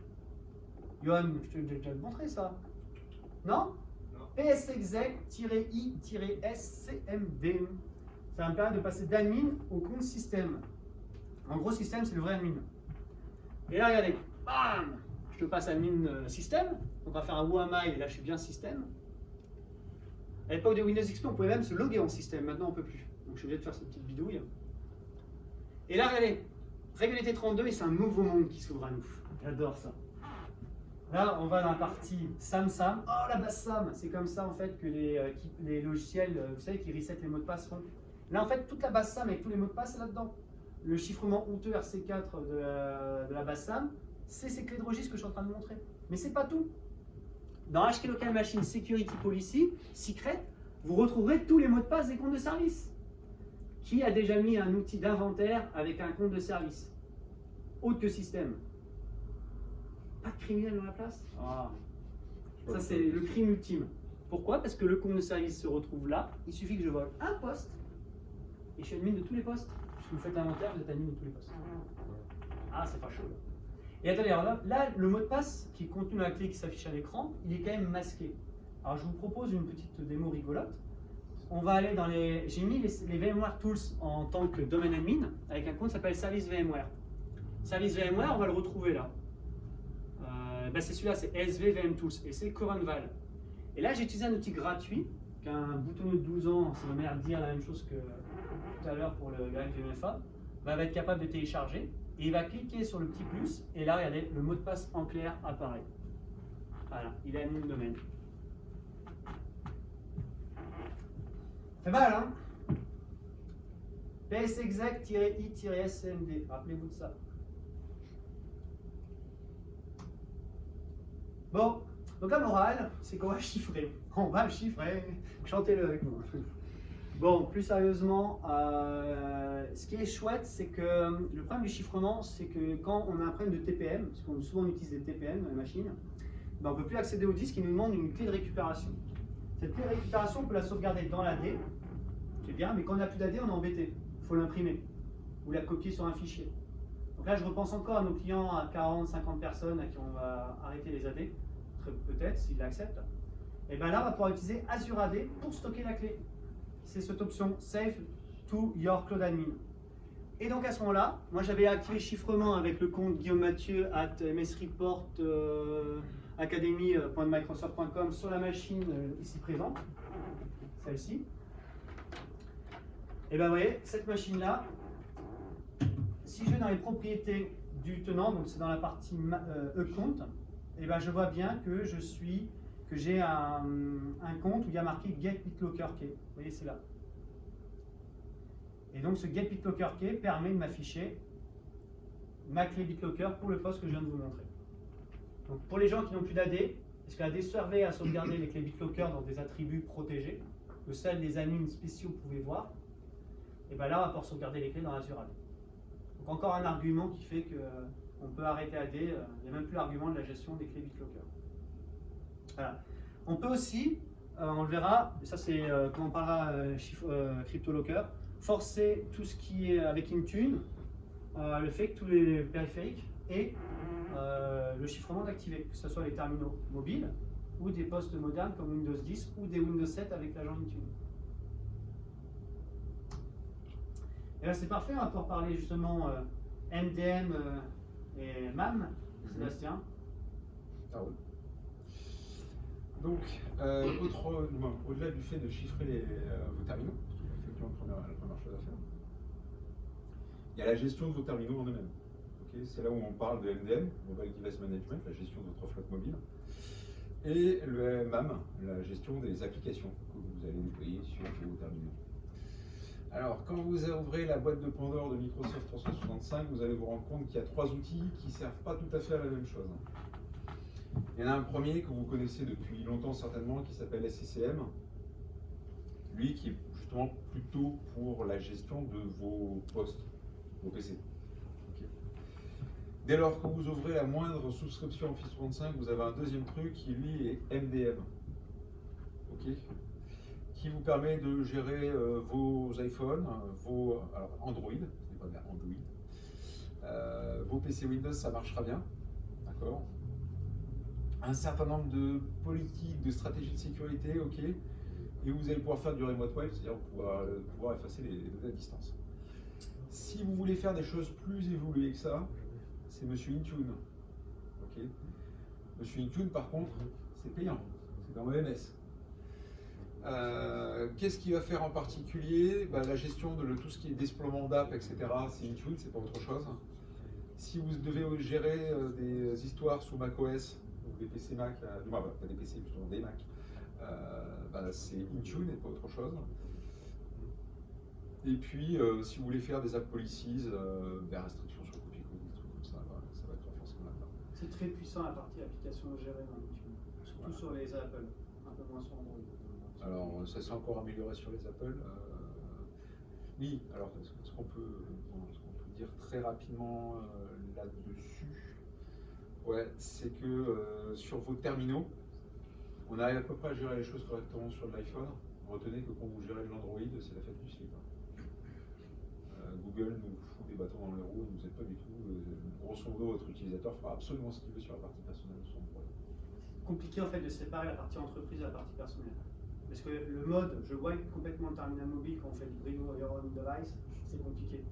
Johan, je t'ai déjà montré ça. Non? psexec-i-scmd. Ça va me permettre de passer d'admin au compte système. En gros, système, c'est le vrai admin. Et là, regardez, bam, je te passe admin système. Donc, on va faire un WAMI, et là, je suis bien système. À l'époque de Windows XP, on pouvait même se loguer en système. Maintenant, on ne peut plus. Donc, je suis obligé de faire cette petite bidouille. Et là, regardez, régularité 32, et c'est un nouveau monde qui s'ouvre à nous. J'adore ça. Là, on va dans la partie SAM. Oh, la base SAM. C'est comme ça, en fait, que les logiciels, vous savez, qui reset les mots de passe font. Là, en fait, toute la base SAM avec tous les mots de passe, c'est là-dedans. Le chiffrement honteux RC4 de la base SAM, c'est ces clés de registre que je suis en train de montrer. Mais c'est pas tout. Dans HK Local Machine Security Policy, Secret, vous retrouverez tous les mots de passe des comptes de service. Qui a déjà mis un outil d'inventaire avec un compte de service? Autre que système. Pas de criminel dans la place? Ah. Ça, c'est le crime ultime. Pourquoi? Parce que le compte de service se retrouve là. Il suffit que je vole un poste et je suis admin de tous les postes. Puisque vous faites l'inventaire, vous êtes admin de tous les postes. Ah, c'est pas chaud. Et attendez, alors là, le mot de passe qui est contenu dans la clé qui s'affiche à l'écran, il est quand même masqué. Alors, je vous propose une petite démo rigolote. on va aller dans les... J'ai mis les VMware Tools en tant que domaine admin avec un compte qui s'appelle Service VMware. Service VMware, on va le retrouver là. C'est celui-là, c'est SV VM Tools et c'est CurrentVal. Et là, j'ai utilisé un outil gratuit qu'un boutonneux de 12 ans, ça m'a l'air de dire la même chose que tout à l'heure pour le VMFA, va être capable de télécharger. Et il va cliquer sur le petit plus et là, regardez, le mot de passe en clair apparaît. Voilà, il a mis le domaine. Fait mal, hein? psexec-i-smd, rappelez-vous de ça. Bon, donc la morale, c'est qu'on va chiffrer. On va chiffrer. Chantez-le avec moi. Bon, plus sérieusement, ce qui est chouette, c'est que le problème du chiffrement, c'est que quand on a un problème de TPM, parce qu'on souvent utilise des TPM dans les machines, on ne peut plus accéder au disque, il nous demande une clé de récupération. Cette clé de récupération, on peut la sauvegarder dans l'AD, c'est bien, mais quand on n'a plus d'AD, on est embêté. Il faut l'imprimer ou la copier sur un fichier. Donc là, je repense encore à nos clients à 40, 50 personnes à qui on va arrêter les AD, peut-être s'ils l'acceptent. Et bien là, on va pouvoir utiliser Azure AD pour stocker la clé. C'est cette option Save to your cloud admin. Et donc à ce moment-là, moi j'avais activé le chiffrement avec le compte guillaumemathieu@msreport.academy.microsoft.com sur la machine ici présente, celle-ci. Et bien vous voyez, cette machine-là, si je vais dans les propriétés du tenant, donc c'est dans la partie e-compte, et ben je vois bien que j'ai un compte où il y a marqué Get BitLocker Key. Vous voyez, c'est là. Et donc ce Get BitLocker Key permet de m'afficher ma clé BitLocker pour le poste que je viens de vous montrer. Donc pour les gens qui n'ont plus d'AD, parce que l'AD servait à sauvegarder les clés BitLocker dans des attributs protégés, que seuls les admins spéciaux pouvaient voir, et bien là on va pouvoir sauvegarder les clés dans Azure AD. Donc encore un argument qui fait qu'on peut arrêter AD, il n'y a même plus l'argument de la gestion des clés BitLocker. Voilà. On peut aussi, on le verra, ça c'est quand on parlera CryptoLocker, forcer tout ce qui est avec Intune, le fait que tous les périphériques aient le chiffrement d'activer, que ce soit les terminaux mobiles ou des postes modernes comme Windows 10 ou des Windows 7 avec l'agent Intune. Et là c'est parfait, on va pouvoir parler justement MDM et MAM, Sébastien. Ah oui. Donc, au-delà du fait de chiffrer vos terminaux, c'est effectivement la première chose à faire, il y a la gestion de vos terminaux en eux-mêmes. Okay, c'est là où on parle de MDM, Mobile Device Management, la gestion de votre flotte mobile, et le MAM, la gestion des applications que vous allez déployer sur vos terminaux. Alors, quand vous ouvrez la boîte de Pandore de Microsoft 365, vous allez vous rendre compte qu'il y a 3 outils qui ne servent pas tout à fait à la même chose. Il y en a un premier que vous connaissez depuis longtemps certainement, qui s'appelle SCCM. Lui qui est justement plutôt pour la gestion de vos postes, vos PC. Okay. Dès lors que vous ouvrez la moindre souscription Office 365, vous avez un deuxième truc qui lui est MDM. Okay, qui vous permet de gérer vos iPhones, vos Android, ce n'est pas bien Android, vos PC Windows, ça marchera bien, d'accord. Un certain nombre de politiques, de stratégies de sécurité, ok, et vous allez pouvoir faire du remote wipe, c'est-à-dire pouvoir effacer les données à distance. Si vous voulez faire des choses plus évoluées que ça, c'est Monsieur Intune. Okay. Monsieur Intune, par contre, c'est payant, c'est dans OMS. Qu'est-ce qu'il va faire en particulier? La gestion de tout ce qui est déploiement d'app, etc., c'est Intune, c'est pas autre chose. Si vous devez gérer des histoires sous macOS, donc des PC Mac, pas des PC, plutôt des Mac, c'est Intune et pas autre chose. Et puis, si vous voulez faire des app policies, des restrictions sur copie-code, des trucs comme ça, ça va être forcément là-dedans. C'est très puissant la partie application gérée dans Intune, surtout sur les Apple, un peu moins sur Android. Alors, ça s'est encore amélioré sur les Apple. Oui, alors, ce qu'on peut dire très rapidement là-dessus, ouais, c'est que sur vos terminaux, on arrive à peu près à gérer les choses correctement sur l'iPhone. Retenez que quand vous gérez l'Android, c'est la fête du slip. Google nous fout des bâtons dans les roues, il ne nous aide pas du tout. Grosso modo, votre utilisateur fera absolument ce qu'il veut sur la partie personnelle de son Android. Compliqué en fait de séparer la partie entreprise et la partie personnelle. Parce que le mode, je wipe complètement le terminal mobile quand on fait du bring your own device, c'est compliqué.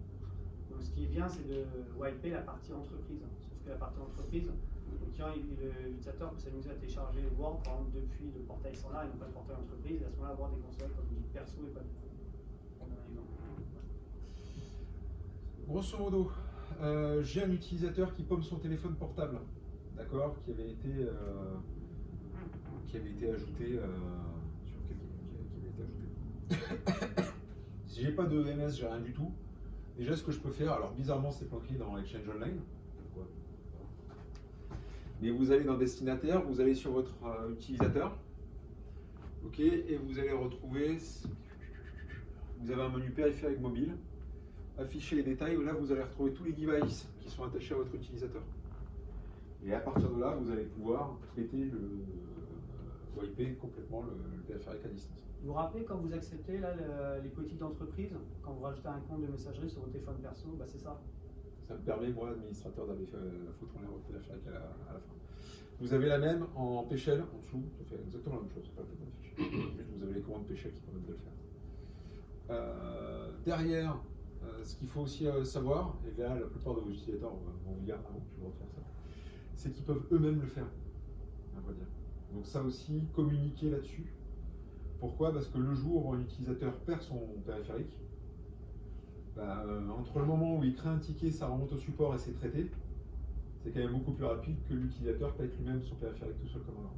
Donc ce qui est bien, c'est de wiper la partie entreprise. Sauf que la partie entreprise, l'utilisateur peut s'amuser à télécharger Word, par exemple, depuis le portail standard et non pas le portail entreprise, et à ce moment-là avoir des consoles comme dit perso et pas de pro. Grosso modo, j'ai un utilisateur qui pomme son téléphone portable, d'accord, qui avait été ajouté sur qui avait été ajouté. Si j'ai pas de MS, j'ai rien du tout. Déjà, ce que je peux faire, alors bizarrement, c'est planqué dans Exchange Online. Mais vous allez dans Destinataire, vous allez sur votre utilisateur, ok, et vous allez retrouver. Vous avez un menu périphérique mobile. Afficher les détails, là vous allez retrouver tous les devices qui sont attachés à votre utilisateur. Et à partir de là, vous allez pouvoir wiper complètement le périphérique à distance. Vous vous rappelez quand vous acceptez là, les politiques d'entreprise, quand vous rajoutez un compte de messagerie sur votre téléphone perso, bah c'est ça. Ça me permet, moi, administrateur, d'aller foutre en l'air votre périphérique à la fin. Vous avez la même en PShell en dessous, ça fait exactement la même chose, c'est pas la peine d'afficher. Juste vous avez les commandes PShell qui permettent de le faire. Derrière, ce qu'il faut aussi savoir, et là la plupart de vos utilisateurs vont vous dire ah bon, je vais refaire ça, c'est qu'ils peuvent eux-mêmes le faire, on va dire. Donc ça aussi, communiquer là-dessus. Pourquoi? Parce que le jour où un utilisateur perd son périphérique, entre le moment où il crée un ticket, ça remonte au support et c'est traité, c'est quand même beaucoup plus rapide que l'utilisateur pète lui-même son périphérique tout seul comme avant.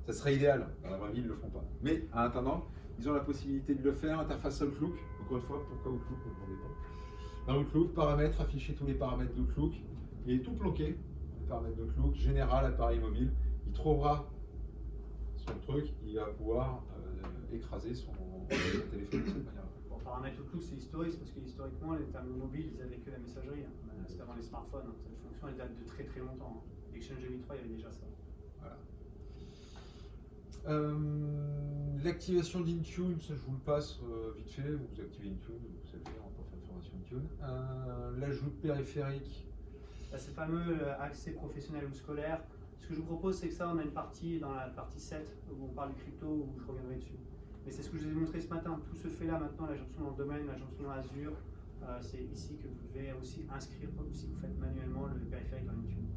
Ça serait idéal, dans la vraie vie ils ne le font pas. Mais en attendant, ils ont la possibilité de le faire, interface Outlook, encore une fois, pourquoi Outlook, ne me demandez pas. Dans Outlook, paramètres, afficher tous les paramètres d'Outlook, il est tout planqué, les paramètres d'Outlook, général, appareil mobile, il trouvera son truc, il va pouvoir écraser son téléphone de cette manière. Pour paramètres Outlook, c'est historique, parce que historiquement, les terminaux mobiles, ils avaient que la messagerie, c'était avant les smartphones, cette fonction elle date de très très longtemps. Exchange 2003, il y avait déjà ça. Voilà. L'activation d'Intune, ça je vous le passe vite fait, vous activez Intune, vous savez, on peut faire une formation Intune. L'ajout de périphérique. Ces fameux accès professionnel ou scolaire, ce que je vous propose, c'est que ça, on a une partie dans la partie 7 où on parle du crypto, où je reviendrai dessus. Mais c'est ce que je vous ai montré ce matin, tout se fait là maintenant, la jonction dans le domaine, la jonction dans Azure, c'est ici que vous devez aussi inscrire, si vous faites manuellement le périphérique dans Intune.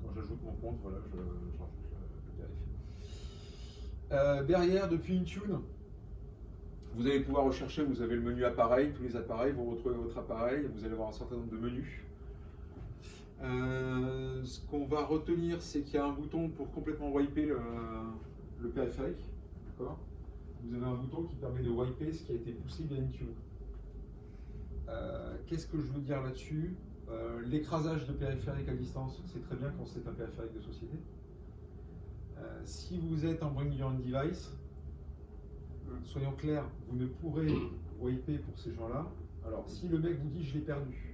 Quand j'ajoute mon compte, voilà, je rajoute le périphérique. Derrière, depuis Intune, vous allez pouvoir rechercher, vous avez le menu appareil, tous les appareils, vous retrouvez votre appareil, vous allez avoir un certain nombre de menus. Ce qu'on va retenir, c'est qu'il y a un bouton pour complètement wiper le périphérique. D'accord ? Vous avez un bouton qui permet de wiper ce qui a été poussé via Intune. Qu'est-ce que je veux dire là-dessus? L'écrasage de périphérique à distance, c'est très bien quand c'est un périphérique de société. Si vous êtes en Bring Your Own Device, soyons clairs, vous ne pourrez wiper pour ces gens-là. Alors, si le mec vous dit je l'ai perdu,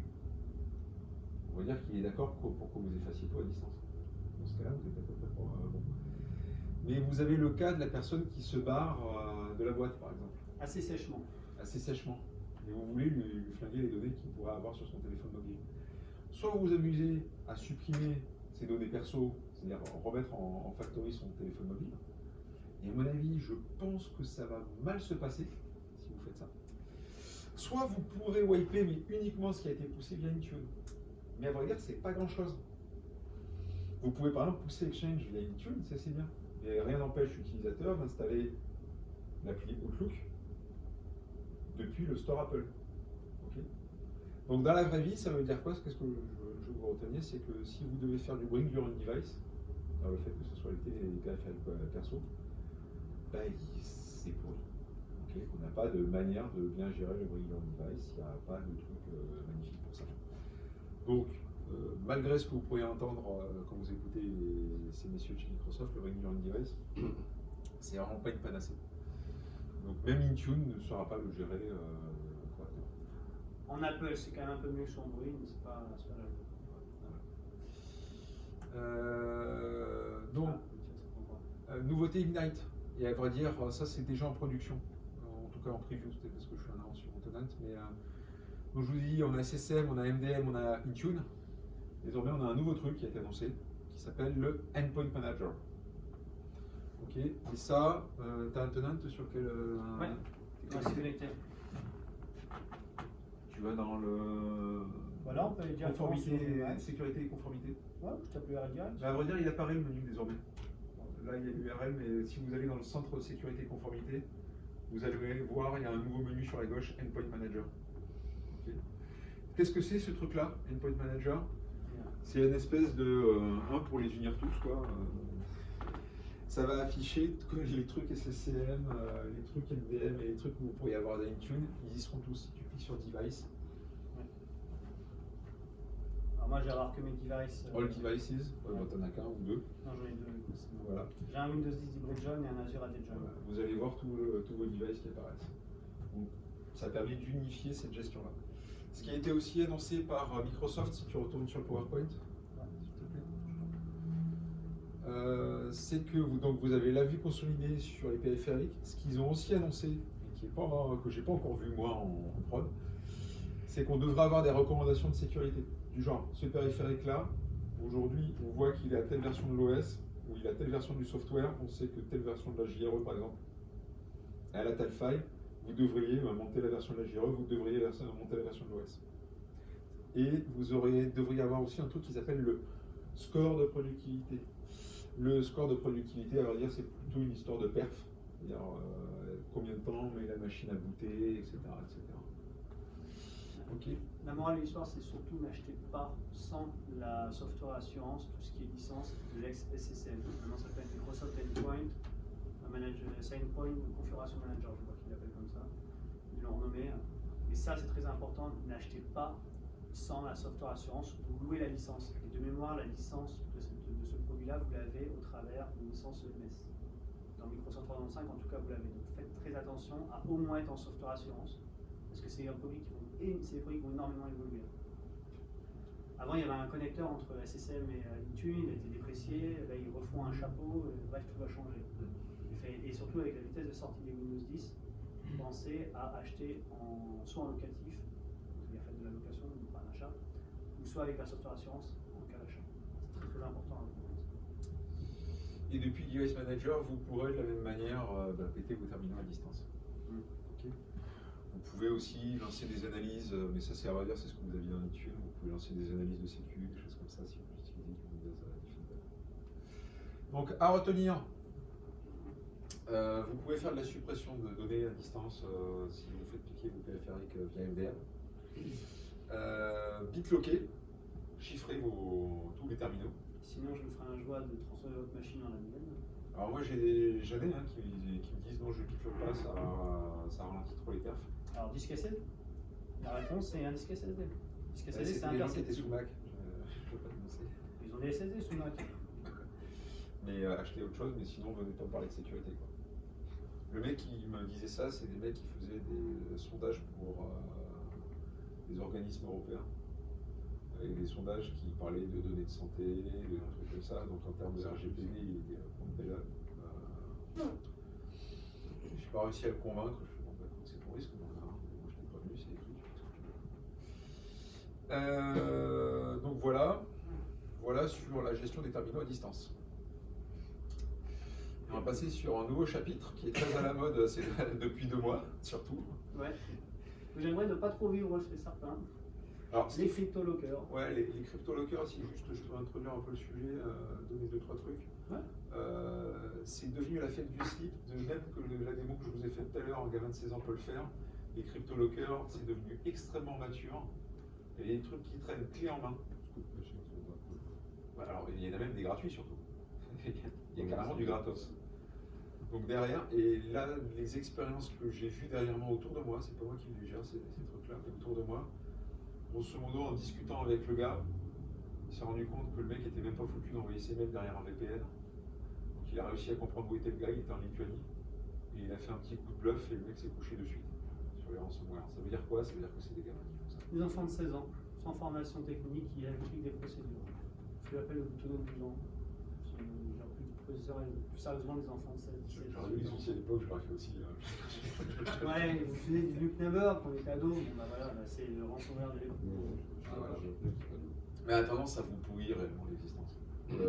on va dire qu'il est d'accord pour que vous effaciez tout à distance. Dans ce cas-là, vous êtes à peu près bon. Mais vous avez le cas de la personne qui se barre de la boîte, par exemple. Assez sèchement. Assez sèchement. Et vous voulez lui flinguer les données qu'il pourrait avoir sur son téléphone mobile. Soit vous vous amusez à supprimer ces données perso, c'est-à-dire remettre en factory son téléphone mobile. Et à mon avis, je pense que ça va mal se passer si vous faites ça. Soit vous pourrez wiper, mais uniquement ce qui a été poussé via Intune. Mais à vrai dire, c'est pas grand-chose. Vous pouvez par exemple pousser Exchange via Intune, ça c'est bien. Et rien n'empêche l'utilisateur d'installer l'appli Outlook depuis le store Apple. Okay. Donc dans la vraie vie, ça veut dire quoi? Qu'est-ce que je vous retenir, c'est que si vous devez faire du Bring Your Own Device, dans le fait que ce soit les périphériques perso, c'est pourri. Okay. On n'a pas de manière de bien gérer le Bring Your Own Device, il n'y a pas de truc magnifique pour ça. Donc, malgré ce que vous pourriez entendre quand vous écoutez ces messieurs de chez Microsoft, le Bring Your Own Device, c'est vraiment pas une panacée. Donc même Intune ne saura pas le gérer correctement. En Apple, c'est quand même un peu mieux que sur Android, mais c'est pas donc, nouveauté Ignite. Et à vrai dire, ça c'est déjà en production. En tout cas en preview, c'était parce que je suis en avance sur mon tenant. Mais donc je vous dis, on a SSM, on a MDM, on a Intune. Désormais, on a un nouveau truc qui a été annoncé, qui s'appelle le Endpoint Manager. Ok. Et ça, t'as un tenant sur quel. Ouais. Ouais, c'est connecté. Tu vas dans le. Voilà, on peut aller directement Conformité, sur le- sécurité et conformité. Ouais, je tape l'URL direct. Mais à vrai dire, il apparaît le menu désormais. Là, il y a l'URL, mais si vous allez dans le centre sécurité et conformité, vous allez voir, il y a un nouveau menu sur la gauche, Endpoint Manager. Ok. Qu'est-ce que c'est ce truc-là, Endpoint Manager? C'est une espèce de pour les unir tous, quoi. Ça va afficher les trucs SSCM, les trucs MDM et les trucs que vous pourriez avoir dans Intune. Ils y seront tous. Si tu cliques sur Device, Alors moi j'ai remarqué mes devices. All Devices, t'en as qu'un ou deux. Non, j'en ai deux. c'est bon. Voilà. J'ai un Windows 10 Hybrid John et un Azure AD John. Voilà. Vous allez voir tous vos devices qui apparaissent. Donc, ça permet d'unifier cette gestion-là. Ce qui a été aussi annoncé par Microsoft, si tu retournes sur le PowerPoint, s'il te plaît, c'est que vous avez la vue consolidée sur les périphériques. Ce qu'ils ont aussi annoncé, et qui est pas, que j'ai pas encore vu moi en prod, c'est qu'on devrait avoir des recommandations de sécurité. Du genre, ce périphérique-là, aujourd'hui, on voit qu'il est à telle version de l'OS, ou il a telle version du software, on sait que telle version de la JRE, par exemple, elle a telle faille, vous devriez monter la version de la JRE, vous devriez monter la version de l'OS. Et vous devriez avoir aussi un truc qui s'appelle le score de productivité. Le score de productivité, à vrai dire, c'est plutôt une histoire de perf, c'est-à-dire combien de temps met la machine à booter, etc. etc. Ok. La morale de l'histoire, c'est surtout n'achetez pas sans la software assurance, tout ce qui est licence de l'ex-SSL. Maintenant, ça s'appelle Microsoft Endpoint, SailPoint, Configuration Manager, je crois qu'ils l'appellent comme ça. Ils l'ont renommé. Et ça, c'est très important, n'achetez pas sans la software assurance, vous louez la licence. Et de mémoire, la licence de ce produit-là, vous l'avez au travers d'une licence EMS. Dans Microsoft 365, en tout cas, vous l'avez. Donc faites très attention à au moins être en software assurance, parce que c'est un produit c'est des produits qui vont énormément évoluer. Avant, il y avait un connecteur entre SSM et Intune, il a été déprécié, là ils refont un chapeau, bref, tout va changer. Et surtout avec la vitesse de sortie des Windows 10, pensez à acheter soit en locatif, vous avez fait de la location, ou pas un achat, ou soit avec la software assurance en cas d'achat. C'est très très important. Et depuis Device Manager, vous pourrez de la même manière péter vos terminaux à distance. Ok. Vous pouvez aussi lancer des analyses, mais ça c'est à vrai dire, c'est ce que vous aviez dans Intune. Vous pouvez lancer des analyses de sécu, des choses comme ça si vous utilisez du Windows Defender. Donc à retenir, vous pouvez faire de la suppression de données à distance si vous faites piquer vos périphériques via MDM. Bitlocker, chiffrez tous les terminaux. Sinon, je me ferai un joie de transformer votre machine en la mienne. Alors moi j'en ai qui me disent non, je bitlock pas, ça ralentit trop les perfs. Alors, disque SSD. La réponse, c'est un disque SSD. Disque SSD, c'est C'était les gens qui étaient imperceptible. sous Mac, je ne peux pas dénoncer. Ils ont des SSD sous Mac. Mais achetez autre chose, mais sinon venez pas me parler de sécurité, quoi. Le mec qui me disait ça, c'est des mecs qui faisaient des sondages pour des organismes européens. Et des sondages qui parlaient de données de santé, de trucs comme ça. Donc en termes de RGPD, il était déjà. Je n'ai pas réussi à le convaincre. Je suis bon, bah, écoute, c'est ton risque, moi je t'ai prévenu, c'est écrit, tu fais ce que tu veux. Donc voilà sur la gestion des terminaux à distance. On va passer sur un nouveau chapitre qui est très à la mode depuis 2 mois, surtout. Ouais. J'aimerais ne pas trop vivre chez certains. Alors, Les crypto-lockers. Ouais, les crypto-lockers, si juste je peux introduire un peu le sujet, donner 2-3 trucs. Ouais. C'est devenu la fête du slip, de même que la démo que je vous ai faite tout à l'heure, un gamin de 16 ans peut le faire. Les crypto-lockers, c'est devenu extrêmement mature. Et il y a des trucs qui traînent clé en main. Ouais, alors, il y en a même des gratuits surtout. Il y a carrément du gratos. Donc derrière, et là, les expériences que j'ai vues derrière moi autour de moi, c'est pas moi qui les gère ces trucs-là, mais autour de moi, grosso modo, en discutant avec le gars, il s'est rendu compte que le mec était même pas foutu d'envoyer ses mails derrière un VPN. Donc il a réussi à comprendre où était le gars, il était en Lituanie. Et il a fait un petit coup de bluff et le mec s'est couché de suite sur les ransomware. Ça veut dire quoi? Ça veut dire que c'est des gamins qui font ça. Des enfants de 16 ans, sans formation technique, qui appliquent des procédures. Je l'appelle le boutonneau de 12 ans. Plus sérieusement, des enfants de 16 ans. J'aurais eu les outils à l'époque, je l'aurais fait aussi. Ouais, vous faisiez du Luke Never quand on était ado, bon bah voilà, là, c'est le ransomware de l'époque. Ah, voilà. Mais a tendance à vous pourrir réellement l'existence.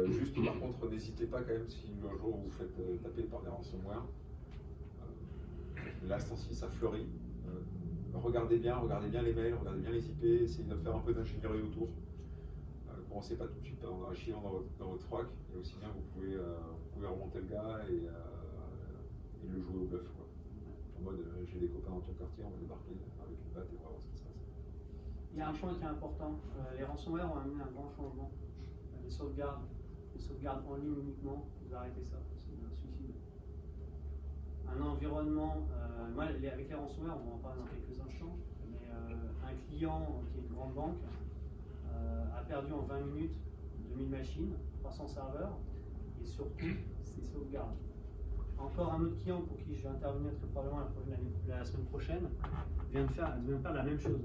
Juste par contre, n'hésitez pas quand même si un jour vous vous faites taper par des ransomware. L'instant ça fleurit. Regardez bien les mails, regardez bien les IP, essayez de faire un peu d'ingénierie autour. Commencez pas tout de suite en archivant dans votre froc, et aussi bien vous pouvez remonter le gars et le jouer au bluff. Quoi. En mode, j'ai des copains dans ton quartier, on va débarquer avec une batte et on va voir ce qui se passe. Il y a un point qui est important. Les ransomware ont amené un grand changement. Les sauvegardes en ligne uniquement, vous arrêtez ça, c'est un suicide. Un environnement, avec les ransomware, on va en parler dans quelques instants, mais un client qui est une grande banque a perdu en 20 minutes 2000 machines, 300 serveurs, et surtout ses sauvegardes. Encore un autre client pour qui je vais intervenir très probablement la semaine prochaine vient de faire la même chose.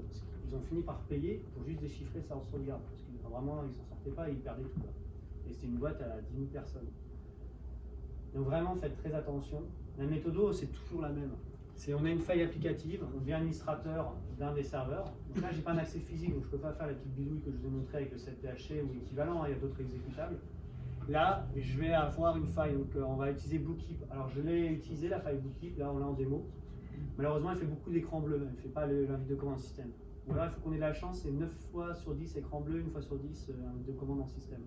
Ils ont fini par payer pour juste déchiffrer sa sauvegarde, parce qu'ils vraiment ils s'en sortaient pas et ils perdaient tout. Et c'était une boîte à 10 000 personnes. Donc vraiment faites très attention. La méthode c'est toujours la même. On a une faille applicative, on devient administrateur d'un des serveurs. Donc là j'ai pas un accès physique, donc je peux pas faire la petite bidouille que je vous ai montré avec le 7PHC ou équivalent, il y a d'autres exécutables. Là, je vais avoir une faille, donc on va utiliser Bluekeep. Alors je l'ai utilisé la faille Bluekeep, là on l'a en démo. Malheureusement, elle fait beaucoup d'écrans bleus, elle ne fait pas l'invite de commande système. Ou alors il faut qu'on ait de la chance, c'est 9 fois sur 10 écran bleu, 1 fois sur 10 invite de commande en système.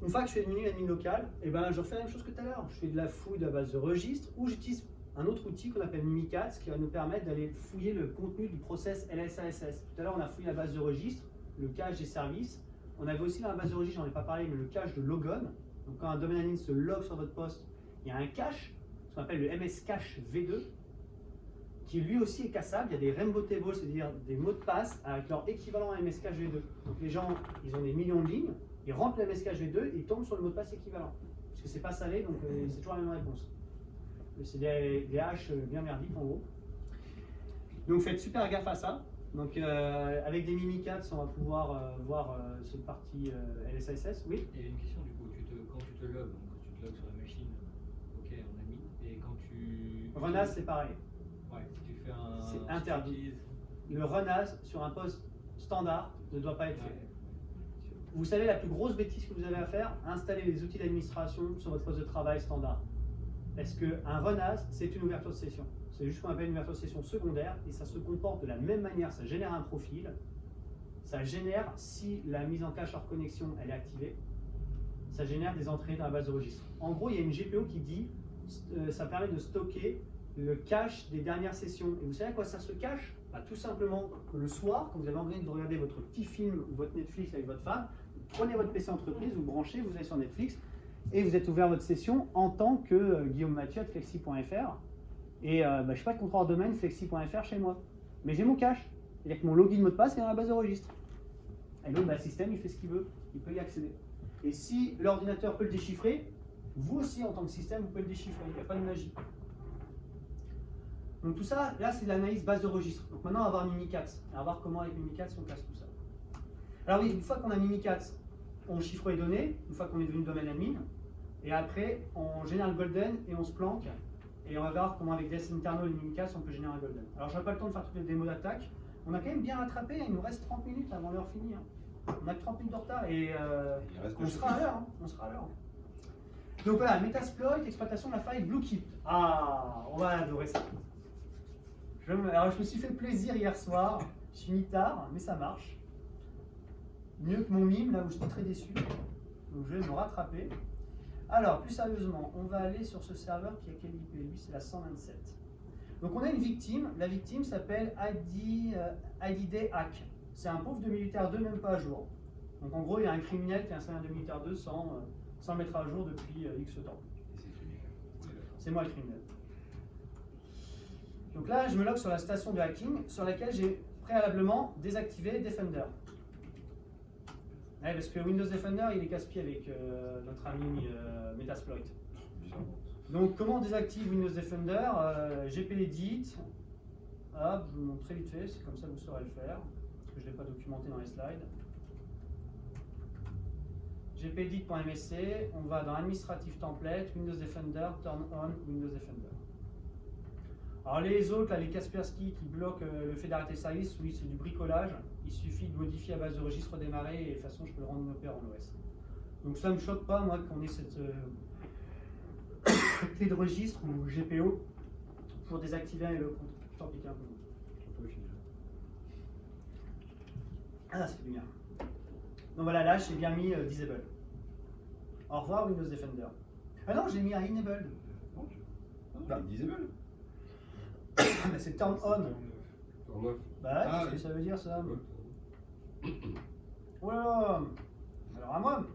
Une fois que je fais le menu admin local, je refais la même chose que tout à l'heure. Je fais de la fouille de la base de registre, ou j'utilise un autre outil qu'on appelle Mimikatz qui va nous permettre d'aller fouiller le contenu du process LSASS. Tout à l'heure, on a fouillé la base de registre, le cache des services. On avait aussi dans la base de registre, j'en ai pas parlé, mais le cache de logon. Donc quand un domaine admin se log sur votre poste, il y a un cache, ce qu'on appelle le MS Cache V2, qui lui aussi est cassable. Il y a des rainbow tables, c'est-à-dire des mots de passe avec leur équivalent à MS Cache V2. Donc les gens, ils ont des millions de lignes, ils rentrent le MS Cache V2 et ils tombent sur le mot de passe équivalent. Parce que c'est pas salé, donc c'est toujours la même réponse. C'est des haches bien merdiques en gros. Donc faites super gaffe à ça. Donc avec des Mimikatz, on va pouvoir voir cette partie LSASS. Oui. Il y a une question du coup, quand tu te logs, donc quand tu te logs sur la machine, ok, on a mis, et quand tu... Run as, c'est pareil. Ouais, si tu fais un... C'est interdit. Le run as sur un poste standard ne doit pas être fait. Vous savez la plus grosse bêtise que vous avez à faire, installer les outils d'administration sur votre poste de travail standard. Parce qu'un run as, c'est une ouverture de session. C'est juste ce qu'on appelle une ouverture de session secondaire et ça se comporte de la même manière. Ça génère un profil, ça génère, si la mise en cache hors connexion elle est activée, ça génère des entrées dans la base de registre. En gros, il y a une GPO qui dit ça permet de stocker le cache des dernières sessions. Et vous savez à quoi sert ce cache? Tout simplement que le soir, quand vous avez envie de regarder votre petit film ou votre Netflix avec votre femme, vous prenez votre PC entreprise, vous branchez, vous allez sur Netflix et vous êtes ouvert votre session en tant que Guillaume Mathieu de flexi.fr. Et je ne suis pas de contrôleur domaine flexi.fr chez moi. Mais j'ai mon cache. C'est-à-dire que mon login mot de passe est dans la base de registre. Et donc le système, il fait ce qu'il veut. Il peut y accéder. Et si l'ordinateur peut le déchiffrer, vous aussi, en tant que système, vous pouvez le déchiffrer. Il n'y a pas de magie. Donc tout ça, là, c'est de l'analyse base de registre. Donc maintenant, on va voir Mimikatz. On va voir comment avec Mimikatz, on casse tout ça. Alors oui, une fois qu'on a Mimikatz, on chiffre les données, une fois qu'on est devenu domaine admin. Et après, on génère le golden et on se planque. Et on va voir comment avec Death Internal et Mimikatz, on peut générer un golden. Alors, je n'aurai pas le temps de faire toutes les démos d'attaque. On a quand même bien rattrapé, il nous reste 30 minutes avant l'heure finie. On a que 30 minutes de retard et on sera à l'heure. On sera à l'heure. Donc voilà, Metasploit, exploitation de la faille Bluekeep. Ah, on va adorer ça. Alors, je me suis fait plaisir hier soir. Je suis mis tard, mais ça marche. Mieux que mon mime, là où j'étais très déçu. Donc, je vais me rattraper. Alors, plus sérieusement, on va aller sur ce serveur qui a quel IP? Lui, c'est la 127. Donc, on a une victime. La victime s'appelle IDD Hack. C'est un pauvre de militaire 2, même pas à jour. Donc, en gros, il y a un criminel qui a installé un de militaire 2 sans le mettre à jour depuis X temps. C'est moi le criminel. Donc là, je me log sur la station de hacking sur laquelle j'ai préalablement désactivé Defender. Ouais, parce que Windows Defender, il est casse-pied avec notre ami Metasploit. Donc, comment on désactive Windows Defender? gpedit. Hop, je vous montre très vite fait, c'est comme ça que vous saurez le faire. Parce que je ne l'ai pas documenté dans les slides. gpedit.msc, on va dans Administrative Template, Windows Defender, Turn on Windows Defender. Alors les autres, là, les Kaspersky qui bloquent le fait d'arrêter le service, oui, c'est du bricolage. Il suffit de modifier à base de registre démarrer et de toute façon, je peux le rendre inopérant en OS. Donc ça ne me choque pas, moi, qu'on ait cette clé de registre ou GPO pour désactiver le compte. Je t'en pique un peu. Ah, c'est bien. Donc voilà, là, j'ai bien mis Disable. Au revoir Windows Defender. Ah non, j'ai mis un Enable. Bah, disable. Mais c'est Turn On. En off. Bah, Ah, qu'est-ce que oui. ça veut dire ça? Ouais. Oh là là. Alors à moi.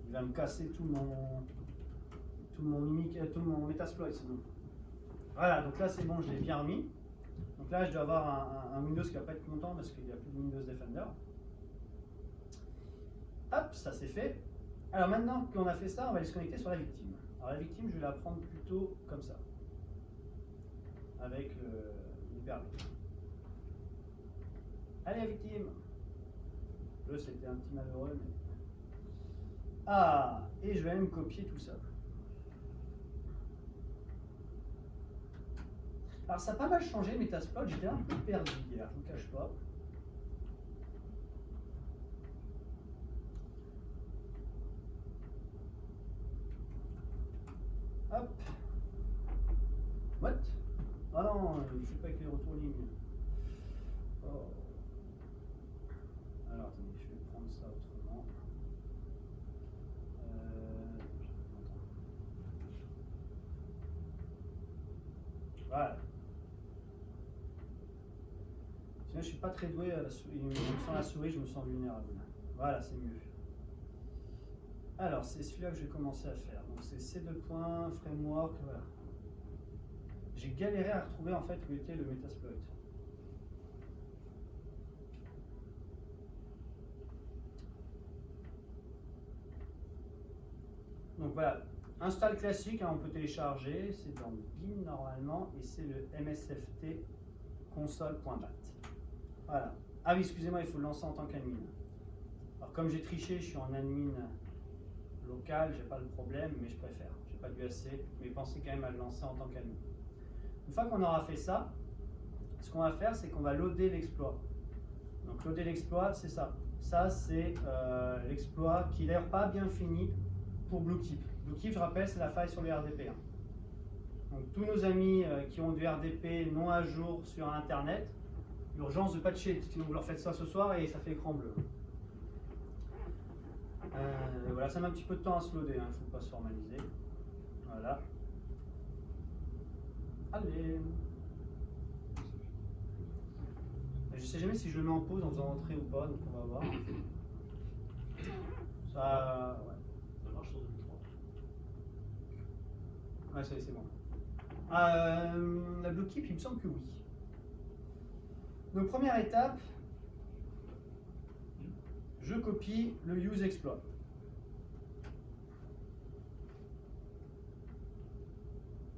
Il va me casser tout mon Metasploit sinon. Voilà, donc là c'est bon, je l'ai bien remis. Donc là je dois avoir un Windows qui va pas être content parce qu'il n'y a plus de Windows Defender. Hop, ça c'est fait. Alors maintenant qu'on a fait ça, on va aller se connecter sur la victime. Alors la victime, je vais la prendre plutôt comme ça. Avec l'hyper-V. Allez la victime. Le c'était un petit malheureux, mais... Ah, et je vais même copier tout ça. Alors ça a pas mal changé Metasploit, j'étais un peu perdu hier, je ne vous cache pas. Hop. What? Ah non, il ne fait pas avec les retours lignes. Oh. Alors attendez, je vais prendre ça autrement. Voilà. Sinon, je suis pas très doué à la souris. Sans la souris, je me sens vulnérable. Voilà, c'est mieux. Alors, c'est celui-là que je vais commencer à faire. Donc, c'est ces deux points, framework, voilà. J'ai galéré à retrouver en fait où était le Metasploit. Donc voilà, install classique, hein, on peut télécharger, c'est dans bin normalement, et c'est le msft console.bat. Voilà. Ah oui, excusez-moi, il faut le lancer en tant qu'admin. Alors comme j'ai triché, je suis en admin local, j'ai pas le problème, mais je préfère. J'ai pas dû assez, mais pensez quand même à le lancer en tant qu'admin. Une fois qu'on aura fait ça, ce qu'on va faire, c'est qu'on va loader l'exploit. Donc loader l'exploit, c'est ça. Ça, c'est l'exploit qui n'est d'ailleurs pas bien fini pour BlueKeep. BlueKeep, je rappelle, c'est la faille sur le RDP. Donc tous nos amis qui ont du RDP non à jour sur Internet, l'urgence de patcher, sinon vous leur faites ça ce soir et ça fait écran bleu. Voilà, ça met un petit peu de temps à se loader, il ne faut pas se formaliser. Voilà. Allez. Je sais jamais si je le mets en pause en faisant entrer ou pas, donc on va voir. Ça, ouais. Ça marche sur 2003. Ouais, ça y est, c'est bon. La BlueKeep, il me semble que oui. Donc première étape, je copie le use exploit.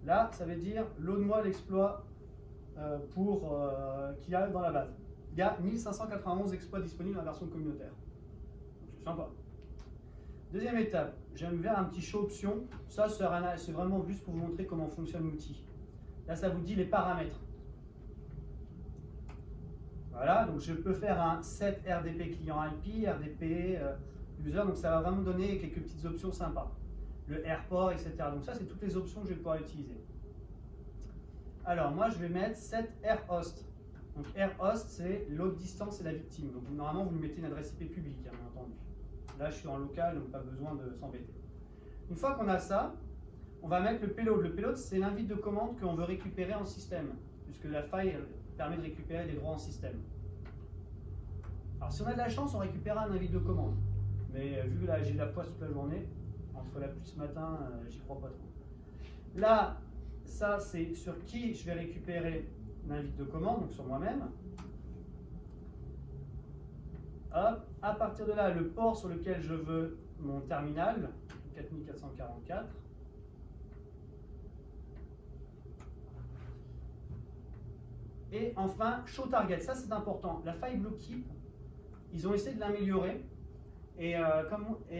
Là, ça veut dire load-moi l'exploit qu'il y a dans la base. Il y a 1591 exploits disponibles dans la version communautaire. Donc, c'est sympa. Deuxième étape, j'aime vers un petit show option. Ça, c'est vraiment juste pour vous montrer comment fonctionne l'outil. Là, ça vous dit les paramètres. Voilà, donc je peux faire un set RDP client IP, RDP user, donc ça va vraiment donner quelques petites options sympas. Le airport, etc. Donc ça, c'est toutes les options que je vais pouvoir utiliser. Alors, moi, je vais mettre set airhost. Donc airhost, c'est l'autre distance et la victime. Donc normalement, vous lui mettez une adresse IP publique, hein, bien entendu. Là, je suis en local, donc pas besoin de s'embêter. Une fois qu'on a ça, on va mettre le payload. Le payload, c'est l'invite de commande qu'on veut récupérer en système, puisque la faille permet de récupérer des droits en système. Alors, si on a de la chance, on récupérera un invite de commande. Mais vu que j'ai de la poisse toute la journée, entre la pluie ce matin, j'y crois pas trop. Là, ça, c'est sur qui je vais récupérer l'invite de commande, donc sur moi-même. Hop, à partir de là, le port sur lequel je veux mon terminal, 4444. Et enfin, show target, ça c'est important. La faille BlueKeep, ils ont essayé de l'améliorer Et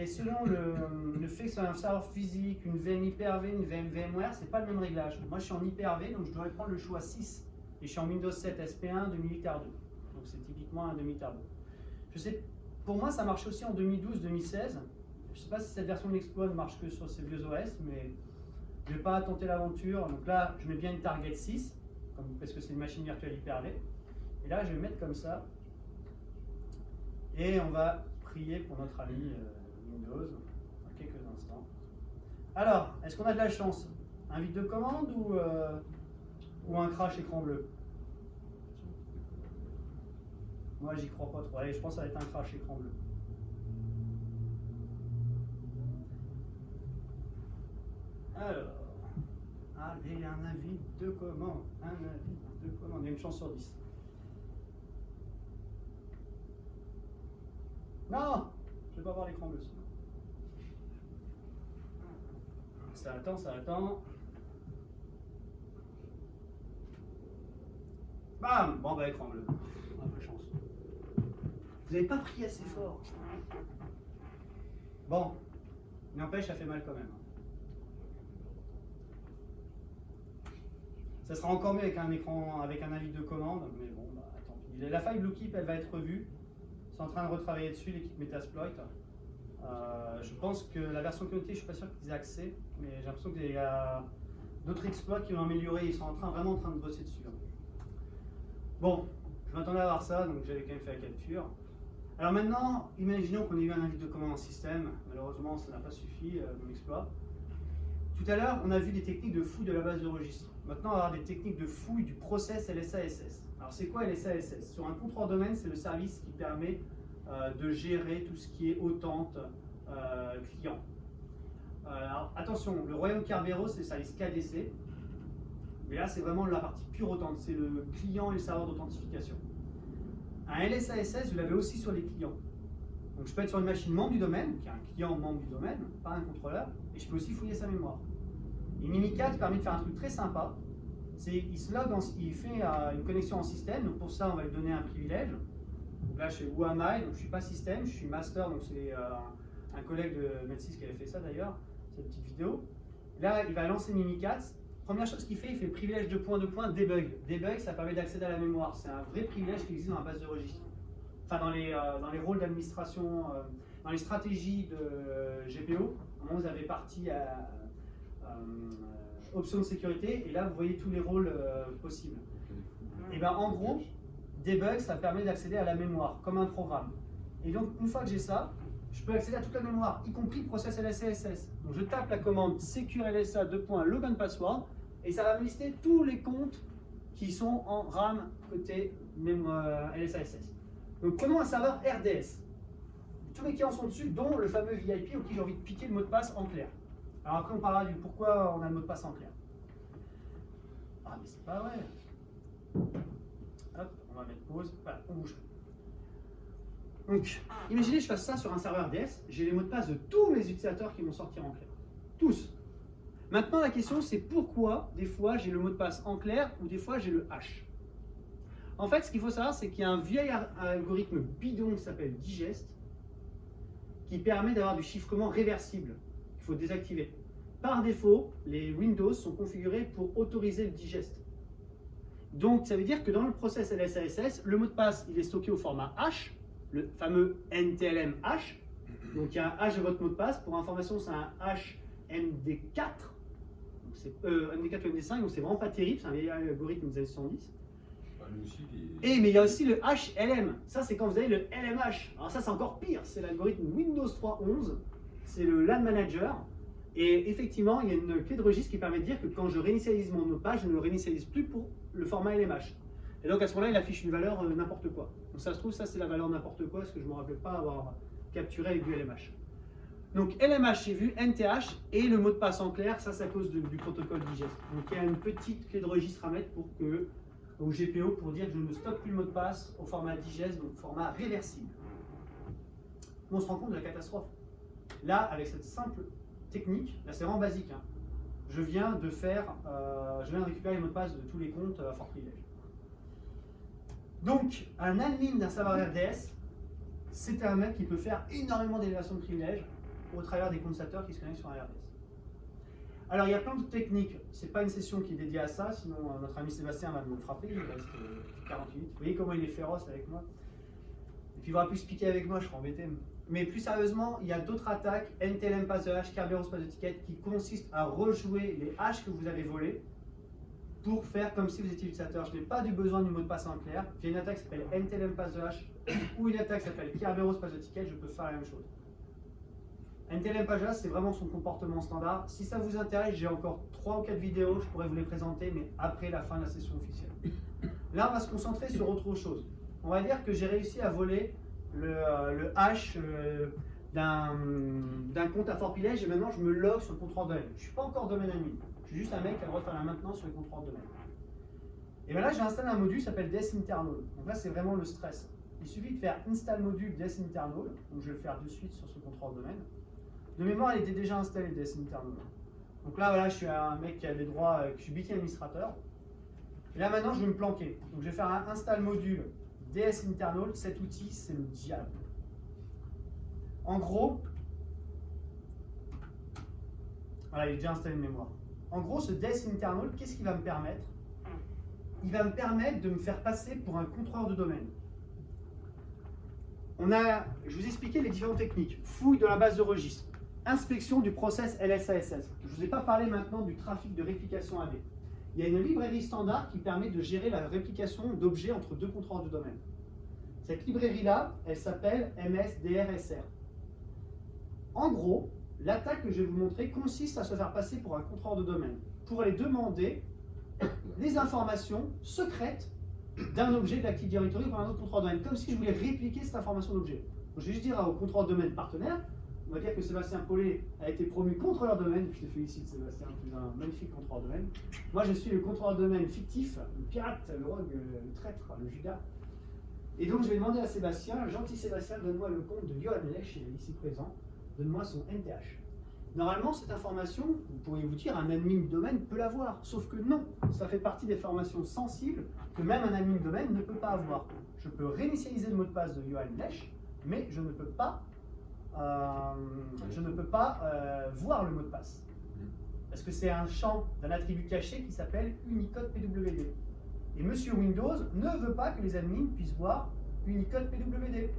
selon le fait que c'est un serveur physique, une VM Hyper-V, une VM VMware, c'est pas le même réglage. Moi je suis en Hyper-V, donc je dois prendre le choix 6. Et je suis en Windows 7 SP1 2008R2. Donc c'est typiquement un demi-turbo. Je sais, pour moi ça marche aussi en 2012-2016. Je sais pas si cette version de l'exploit ne marche que sur ces vieux OS, mais je vais pas tenter l'aventure. Donc là, je mets bien une Target 6, parce que c'est une machine virtuelle Hyper-V. Et là, je vais mettre comme ça. Et on va prier pour notre ami Windows dans quelques instants. Alors, est-ce qu'on a de la chance? Un vide de commande ou un crash écran bleu? Moi, j'y crois pas trop. Allez, je pense que ça va être un crash écran bleu. Alors, allez, un avis de commande. Un avis de commande. Il y a une chance sur 10. Non, je vais pas voir l'écran bleu sinon. Ça attend, ça attend. Bam! Bon, bah, écran bleu. Un peu de chance. Vous n'avez pas prié assez fort. Bon, n'empêche, ça fait mal quand même. Ça sera encore mieux avec un écran, avec un avis de commande, mais bon, bah, tant pis. La faille BlueKeep, elle va être revue. C'est en train de retravailler dessus, l'équipe Metasploit. Je pense que la version communauté, je ne suis pas sûr qu'ils aient accès, mais j'ai l'impression qu'il y a d'autres exploits qui vont améliorer. Ils sont vraiment en train de bosser dessus. Bon, je m'attendais à voir ça, donc j'avais quand même fait la capture. Alors maintenant, imaginons qu'on ait eu un avis de commande en système. Malheureusement, ça n'a pas suffi dans l'exploit. Tout à l'heure, on a vu des techniques de fouille de la base de registre. Maintenant, on va avoir des techniques de fouille du process LSASS. Alors, c'est quoi LSASS? Sur un contrôleur domaine, c'est le service qui permet de gérer tout ce qui est autente client. Alors, attention, le royaume Kerberos, c'est le service KDC. Mais là, c'est vraiment la partie pure autente. C'est le client et le serveur d'authentification. Un LSASS, vous l'avez aussi sur les clients. Donc, je peux être sur une machine membre du domaine, qui est un client membre du domaine, pas un contrôleur, et je peux aussi fouiller sa mémoire. Et Mimikat permet de faire un truc très sympa. Il se log, il fait une connexion en système, donc pour ça, on va lui donner un privilège. Donc là, je fais Who am I, donc je ne suis pas système, je suis master, donc c'est un collègue de Med6 qui avait fait ça d'ailleurs, cette petite vidéo. Là, il va lancer Mimikat. Première chose qu'il fait, il fait privilège de point, debug. Debug, ça permet d'accéder à la mémoire. C'est un vrai privilège qui existe dans la base de registre. Enfin, dans les rôles d'administration, dans les stratégies de GPO, à un moment, vous avez parti à options de sécurité, et là, vous voyez tous les rôles possibles. Et bien, en gros, debug, ça permet d'accéder à la mémoire, comme un programme. Et donc, une fois que j'ai ça, je peux accéder à toute la mémoire, y compris le process LSASS. Donc, je tape la commande securelsa .login password, et ça va me lister tous les comptes qui sont en RAM côté LSASS. Donc, prenons un serveur RDS. Tous les clients sont dessus, dont le fameux VIP auquel j'ai envie de piquer le mot de passe en clair. Alors après, on parlera du pourquoi on a le mot de passe en clair. Ah, mais c'est pas vrai. Hop, on va mettre pause. Voilà, on bouge. Donc, imaginez que je fasse ça sur un serveur RDS. J'ai les mots de passe de tous mes utilisateurs qui vont sortir en clair. Tous. Maintenant, la question, c'est pourquoi, des fois, j'ai le mot de passe en clair ou des fois, j'ai le hash. En fait, ce qu'il faut savoir, c'est qu'il y a un vieil algorithme bidon qui s'appelle Digest qui permet d'avoir du chiffrement réversible. Il faut désactiver. Par défaut, les Windows sont configurés pour autoriser le digest. Donc, ça veut dire que dans le process LSASS, le mot de passe, il est stocké au format hash, le fameux NTLM hash. Donc, il y a un hash de votre mot de passe. Pour information, c'est un hash MD4. MD4 ou MD5, donc c'est vraiment pas terrible. C'est un vieil algorithme des années 70. Et mais il y a aussi le HLM. Ça, c'est quand vous avez le LMH. Alors ça, c'est encore pire. C'est l'algorithme Windows 3.11. C'est le LAN Manager. Et effectivement, il y a une clé de registre qui permet de dire que quand je réinitialise mon mot de passe, je ne le réinitialise plus pour le format LMH. Et donc à ce moment-là, il affiche une valeur n'importe quoi. Donc ça se trouve, ça c'est la valeur n'importe quoi, parce que je ne me rappelle pas avoir capturé avec du LMH. Donc LMH, j'ai vu, NTH, et le mot de passe en clair, ça c'est à cause du protocole Digest. Donc il y a une petite clé de registre à mettre pour que, au GPO, pour dire que je ne stocke plus le mot de passe au format Digest, donc format réversible. On se rend compte de la catastrophe. Là, avec cette simple technique, là c'est vraiment basique, hein. Je viens de récupérer les mots de passe de tous les comptes à fort privilège. Donc, un admin d'un serveur RDS, c'est un mec qui peut faire énormément d'élévation de privilèges au travers des condensateurs qui se connectent sur un RDS. Alors il y a plein de techniques, c'est pas une session qui est dédiée à ça, sinon notre ami Sébastien va me frapper, il reste 40 minutes. Vous voyez comment il est féroce avec moi. Et puis il va plus se piquer avec moi, je serai embêté. Mais plus sérieusement, il y a d'autres attaques, NTLM passe de hash, Kerberos passe de ticket, qui consistent à rejouer les hashes que vous avez volés pour faire comme si vous étiez utilisateur. Je n'ai pas du besoin du mot de passe en clair. Il y a une attaque qui s'appelle NTLM passe de hash ou une attaque qui s'appelle Kerberos passe de ticket, je peux faire la même chose. NTLM passe de hash, c'est vraiment son comportement standard. Si ça vous intéresse, j'ai encore 3 ou 4 vidéos, je pourrais vous les présenter, mais après la fin de la session officielle. Là, on va se concentrer sur autre chose. On va dire que j'ai réussi à voler le hash d'un compte à fort privilège et maintenant je me log sur le contrôleur de domaine. Je ne suis pas encore domaine admin, je suis juste un mec qui a le droit de faire la maintenance sur les contrôleurs de domaine. Et bien là, j'ai installé un module qui s'appelle desinternal. Donc là, c'est vraiment le stress. Il suffit de faire install module desinternal, donc je vais le faire de suite sur ce contrôleur de domaine. De mémoire, il était déjà installé desinternal. Donc là, voilà, je suis un mec qui a des droits, je suis BT administrateur. Et là maintenant, je vais me planquer. Donc je vais faire un install module desinternal. Cet outil, c'est le diable. En gros, voilà, il est déjà installé de mémoire. En gros, ce desinternal, qu'est-ce qu'il va me permettre? Il va me permettre de me faire passer pour un contrôleur de domaine. Je vous ai expliqué les différentes techniques. Fouille de la base de registre, inspection du process LSASS. Je ne vous ai pas parlé maintenant du trafic de réplication AD. Il y a une librairie standard qui permet de gérer la réplication d'objets entre deux contrôleurs de domaine. Cette librairie-là, elle s'appelle MSDRSR. En gros, l'attaque que je vais vous montrer consiste à se faire passer pour un contrôleur de domaine pour aller demander les informations secrètes d'un objet de l'Active Directory pour un autre contrôleur de domaine, comme si je voulais répliquer cette information d'objet. Je vais juste dire au contrôleur de domaine partenaire, on va dire que Sébastien Paulet a été promu contrôleur de domaine, je te félicite Sébastien, tu es un magnifique contrôleur de domaine. Moi je suis le contrôleur de domaine fictif, le pirate, le rogue, le traître, le Judas. Et donc je vais demander à Sébastien, gentil Sébastien, donne-moi le compte de Johan Lech, il est ici présent, donne-moi son NTH. Normalement, cette information, vous pourriez vous dire, un admin de domaine peut l'avoir. Sauf que non, ça fait partie des formations sensibles que même un admin de domaine ne peut pas avoir. Je peux réinitialiser le mot de passe de Johan Lech, mais je ne peux pas, voir le mot de passe. Parce que c'est un champ d'un attribut caché qui s'appelle Unicode PWD. Et Monsieur Windows ne veut pas que les admins puissent voir Unicode PWD.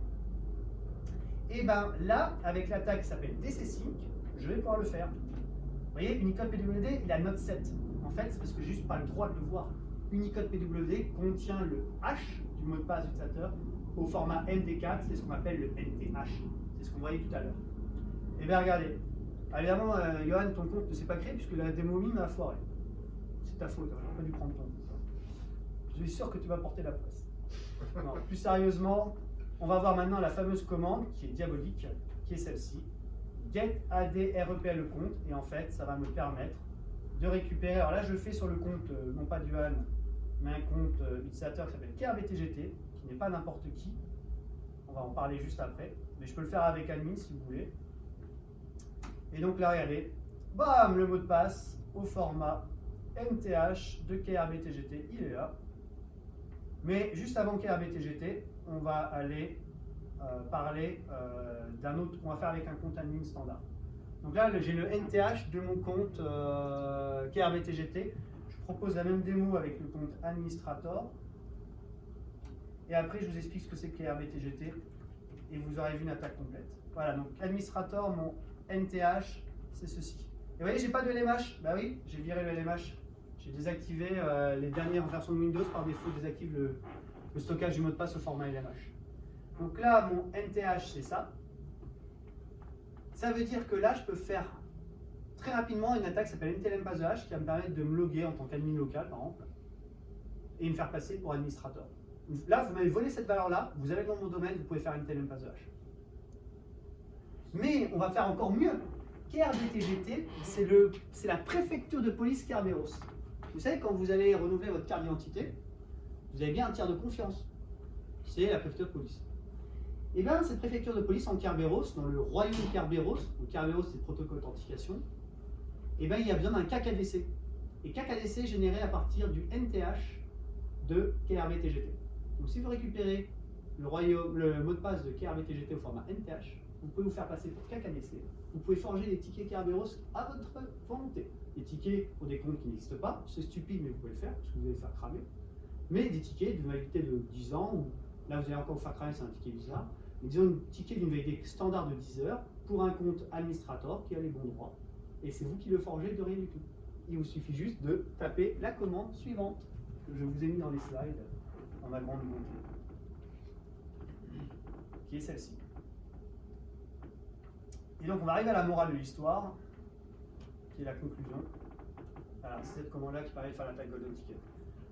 Et bien là, avec l'attaque qui s'appelle DCSync, je vais pouvoir le faire. Vous voyez, Unicode PWD, il a note 7. En fait, c'est parce que j'ai juste pas le droit de le voir. Unicode PWD contient le hash du mot de passe utilisateur au format MD4, c'est ce qu'on appelle le NTH. C'est ce qu'on voyait tout à l'heure. Et bien regardez, évidemment, Johan, ton compte ne s'est pas créé puisque la démo mine a foiré. C'est ta faute, j'aurais pas dû prendre ton compte. Je suis sûr que tu vas porter la presse. Non, plus sérieusement, on va voir maintenant la fameuse commande qui est diabolique, qui est celle-ci. Get ADREPL le compte, et en fait, ça va me permettre de récupérer. Alors là, je fais sur le compte, non pas du Johan, mais un compte utilisateur qui s'appelle KRBTGT, qui n'est pas n'importe qui. On va en parler juste après, mais je peux le faire avec admin si vous voulez. Et donc là, regardez, bam, le mot de passe au format MTH de KRBTGT, il est là. Mais juste avant KRBTGT, on va aller parler d'un autre, on va faire avec un compte admin standard. Donc là, j'ai le NTH de mon compte KRBTGT. Je propose la même démo avec le compte administrator. Et après, je vous explique ce que c'est que KRBTGT et vous aurez vu une attaque complète. Voilà, donc administrator, mon NTH, c'est ceci. Et vous voyez, j'ai pas de LMH. Bah oui, j'ai viré le LMH. J'ai désactivé les dernières versions de Windows, par défaut, je désactive le stockage du mot de passe au format LMH. Donc là, mon NTH, c'est ça. Ça veut dire que là, je peux faire très rapidement une attaque qui s'appelle NTLM pass de hash qui va me permettre de me loguer en tant qu'admin local, par exemple, et me faire passer pour administrateur. Là, vous m'avez volé cette valeur-là, vous avez le nom de mon domaine, vous pouvez faire NTLM pass de hash. Mais on va faire encore mieux. KRBTGT, c'est la préfecture de police Kerberos. Vous savez, quand vous allez renouveler votre carte d'identité, vous avez bien un tiers de confiance. C'est la préfecture de police. Et bien, cette préfecture de police en Kerberos, dans le royaume Kerberos, donc Kerberos c'est le protocole d'authentification, et bien il y a besoin d'un KKDC. Et KKDC est généré à partir du NTH de KRBTGT. Donc si vous récupérez le mot de passe de KRBTGT au format NTH, vous pouvez vous faire passer pour KKDC, vous pouvez forger des tickets Kerberos à votre volonté. Des tickets pour des comptes qui n'existent pas, c'est stupide mais vous pouvez le faire, parce que vous allez faire cramer. Mais des tickets d'une validité de 10 ans, ou là vous allez encore vous faire cramer, c'est un ticket bizarre, mais disons un ticket d'une validité standard de 10 heures pour un compte administrator qui a les bons droits. Et c'est vous qui le forgez de rien du tout. Il vous suffit juste de taper la commande suivante, que je vous ai mis dans les slides, en ma grande bonté, qui est celle-ci. Et donc on va arriver à la morale de l'histoire, qui est la conclusion. Alors c'est cette commande-là qui permet de faire l'attaque Golden Ticket.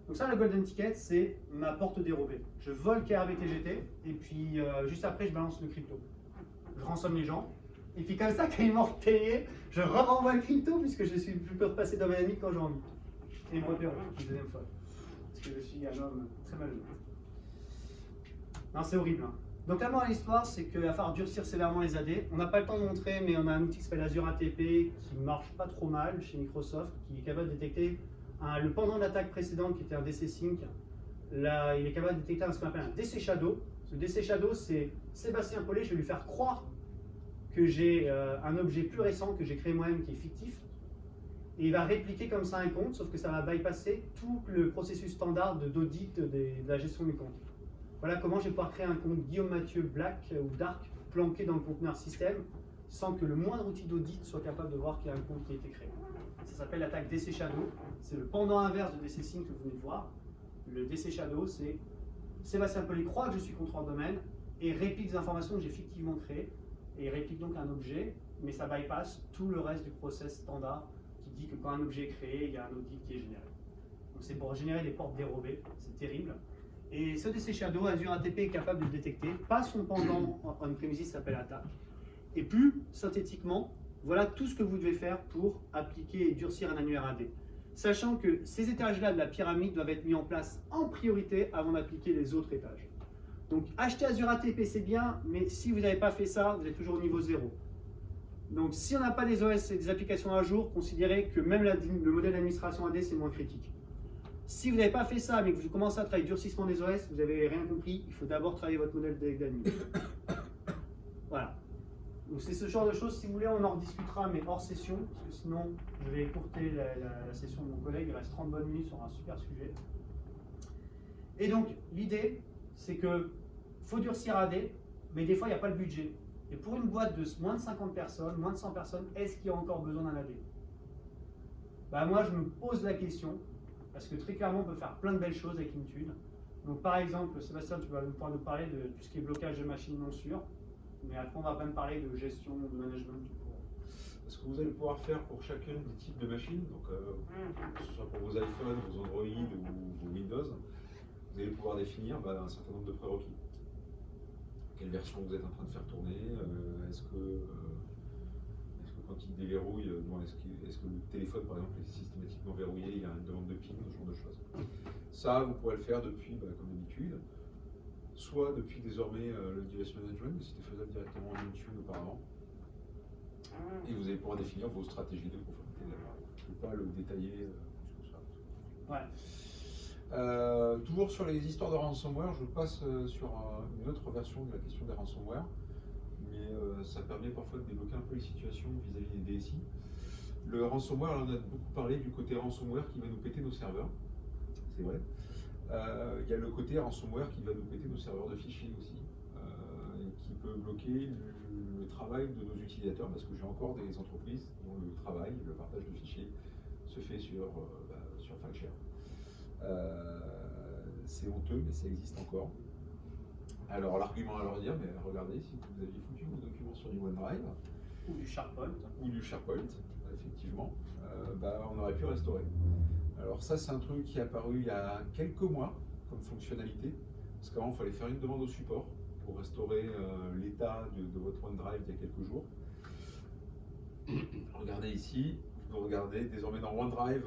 Donc ça, le Golden Ticket, c'est ma porte dérobée. Je vole KRBTGT, et puis juste après, je balance le crypto. Je rançonne les gens, et puis comme ça, quand ils m'ont payé, je renvoie le crypto, puisque je peux repasser dans ma ami quand j'ai envie. Et me repérer, une deuxième fois. Parce que je suis un homme très malheureux. Non, c'est horrible. Hein. Donc la morale de l'histoire, c'est qu'il va falloir durcir sévèrement les AD. On n'a pas le temps de montrer, mais on a un outil qui s'appelle Azure ATP, qui marche pas trop mal chez Microsoft, qui est capable de détecter le pendant de l'attaque précédente, qui était un DC Sync. Là, il est capable de détecter ce qu'on appelle un DC Shadow. Ce DC Shadow, c'est Sébastien Paulet, je vais lui faire croire que j'ai un objet plus récent que j'ai créé moi-même qui est fictif. Et il va répliquer comme ça un compte, sauf que ça va bypasser tout le processus standard d'audit de la gestion du compte. Voilà comment je vais pouvoir créer un compte Guillaume Mathieu Black ou Dark planqué dans le conteneur système sans que le moindre outil d'audit soit capable de voir qu'il y a un compte qui a été créé. Ça s'appelle l'attaque DC Shadow. C'est le pendant inverse de DC Sync que vous venez de voir. Le DC Shadow, c'est Sébastien Paulet croit que je suis contrôleur de domaine et réplique des informations que j'ai fictivement créées. Et il réplique donc un objet, mais ça bypass tout le reste du process standard qui dit que quand un objet est créé, il y a un audit qui est généré. Donc c'est pour générer des portes dérobées, c'est terrible. Et ce DC Shadow, Azure ATP est capable de le détecter. Pas son pendant on-premises s'appelle attaque. Et plus synthétiquement, voilà tout ce que vous devez faire pour appliquer et durcir un annuaire AD. Sachant que ces étages-là de la pyramide doivent être mis en place en priorité avant d'appliquer les autres étages. Donc acheter Azure ATP c'est bien, mais si vous n'avez pas fait ça, vous êtes toujours au niveau 0. Donc si on n'a pas des OS et des applications à jour, considérez que même le modèle d'administration AD c'est moins critique. Si vous n'avez pas fait ça, mais que vous commencez à travailler durcissement des OS, vous n'avez rien compris, il faut d'abord travailler votre modèle d'admin. Voilà. Donc c'est ce genre de choses, si vous voulez, on en rediscutera, mais hors session, parce que sinon je vais écourter la session de mon collègue, il reste 30 bonnes minutes sur un super sujet. Et donc l'idée, c'est que faut durcir AD, mais des fois il n'y a pas le budget. Et pour une boîte de moins de 50 personnes, moins de 100 personnes, est-ce qu'il y a encore besoin d'un AD? Bah, moi je me pose la question, parce que très clairement on peut faire plein de belles choses avec Intune. Donc par exemple, Sébastien, tu vas pouvoir nous parler de tout ce qui est blocage de machines non sûres, mais après on va même parler de gestion, de management. Ce que vous allez pouvoir faire pour chacun des types de machines, donc que ce soit pour vos iPhones, vos Android ou vos Windows, vous allez pouvoir définir un certain nombre de prérequis. Quelle version vous êtes en train de faire tourner? Est-ce que quand il déverrouille, est-ce que le téléphone par exemple est systématiquement verrouillé, il y a une demande de PIN, ce genre de choses. Ça, vous pourrez le faire depuis, comme d'habitude, soit depuis désormais le device management, mais c'était faisable directement en Intune auparavant. Et vous allez pouvoir définir vos stratégies de conformité là-bas. Je ne vais pas le détailler plus que ça. Ouais. Toujours sur les histoires de ransomware, je passe sur une autre version de la question des ransomware, mais ça permet parfois de débloquer un peu les situations vis-à-vis des DSI. Le ransomware, on a beaucoup parlé du côté ransomware qui va nous péter nos serveurs, c'est vrai. Il y a le côté ransomware qui va nous péter nos serveurs de fichiers aussi, et qui peut bloquer le travail de nos utilisateurs, parce que j'ai encore des entreprises dont le travail, le partage de fichiers se fait sur FileShare. C'est honteux, mais ça existe encore. Alors l'argument à leur dire, mais regardez, si vous aviez foutu vos documents sur du OneDrive, Ou du SharePoint. ou du SharePoint, effectivement, on aurait pu restaurer. Alors ça, c'est un truc qui est apparu il y a quelques mois comme fonctionnalité, parce qu'avant, il fallait faire une demande au support pour restaurer l'état de votre OneDrive il y a quelques jours. Regardez ici, vous regardez désormais dans OneDrive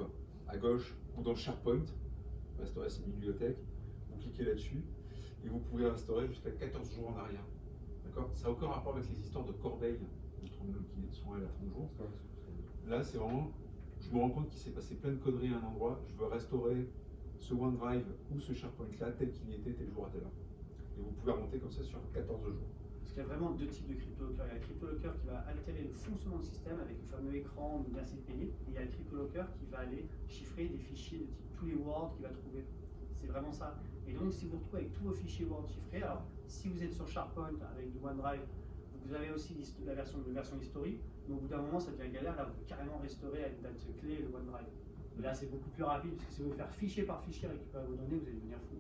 à gauche ou dans SharePoint, restaurer cette bibliothèque, vous cliquez là-dessus et vous pouvez restaurer jusqu'à 14 jours en arrière. D'accord? Ça n'a aucun rapport avec les histoires de corbeilles qui sont à 30 jours. Là, c'est vraiment, je me rends compte qu'il s'est passé plein de conneries à un endroit, je veux restaurer ce OneDrive ou ce SharePoint-là tel qu'il était tel jour à telle heure. Et vous pouvez remonter comme ça sur 14 jours. Parce qu'il y a vraiment deux types de CryptoLocker. Il y a le CryptoLocker qui va altérer le fonctionnement du système avec le fameux écran de merci de payer. Et il y a le CryptoLocker qui va aller chiffrer des fichiers de type tous les words qu'il va trouver. C'est vraiment ça. Et donc, si vous vous retrouvez avec tous vos fichiers Word chiffrés, alors si vous êtes sur SharePoint avec du OneDrive, vous avez aussi la version historique, mais au bout d'un moment, ça devient galère. Là, vous pouvez carrément restaurer avec une date clé le OneDrive. Et là, c'est beaucoup plus rapide, parce que si vous voulez faire fichier par fichier récupérer vos données, vous allez devenir fou.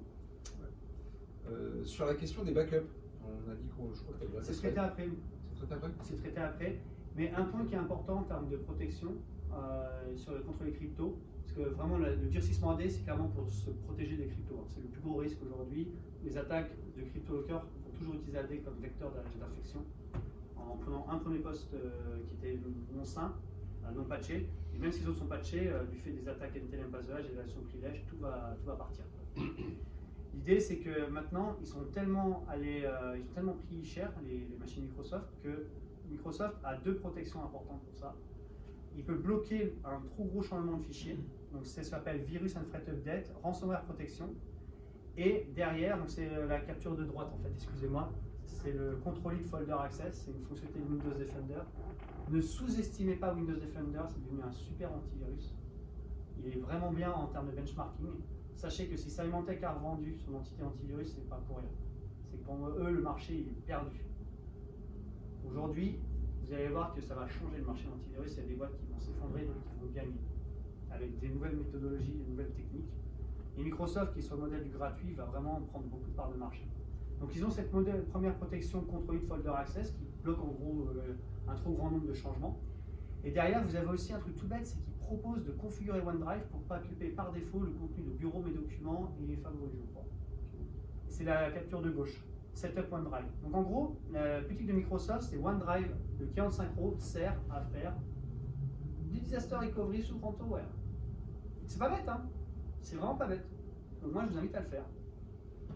Sur la question des backups, on a dit qu'on, je crois que C'est traité après. C'est traité après. C'est traité après. Mais un point qui est important en termes de protection contre les cryptos, parce que vraiment le durcissement AD, c'est clairement pour se protéger des cryptos. C'est le plus gros risque aujourd'hui. Les attaques de CryptoLocker vont toujours utiliser AD comme vecteur d'infection, en prenant un premier poste qui était non sain, non patché. Et même si les autres sont patchés, du fait des attaques NTLM passage et de la version privilège, tout va partir. L'idée, c'est que maintenant, ils sont tellement pris cher, les machines Microsoft, que Microsoft a deux protections importantes pour ça. Il peut bloquer un trop gros changement de fichier, donc ça s'appelle Virus and Threat Update, Ransomware Protection. Et derrière, donc c'est la capture de droite en fait, excusez-moi, c'est le Control It Folder Access, c'est une fonctionnalité de Windows Defender. Ne sous-estimez pas Windows Defender, c'est devenu un super antivirus. Il est vraiment bien en termes de benchmarking. Sachez que si Symantec a revendu son entité antivirus, c'est pas pour rien. C'est que pour eux, le marché il est perdu. Aujourd'hui, vous allez voir que ça va changer le marché de l'antivirus. Il y a des boîtes qui vont s'effondrer, d'autres qui vont gagner, avec des nouvelles méthodologies, des nouvelles techniques. Et Microsoft, qui est sur le modèle du gratuit, va vraiment prendre beaucoup de parts de marché. Donc ils ont cette première protection Control It Folder Access qui bloque en gros un trop grand nombre de changements. Et derrière, vous avez aussi un truc tout bête, c'est qu'ils proposent de configurer OneDrive pour ne pas occuper par défaut le contenu de bureau, mes documents et les favoris, je crois. C'est la capture de gauche, Setup OneDrive. Donc en gros, la politique de Microsoft, c'est OneDrive, le client de synchro, sert à faire du disaster recovery sous ransomware. C'est pas bête, hein? C'est vraiment pas bête. Donc moi, je vous invite à le faire.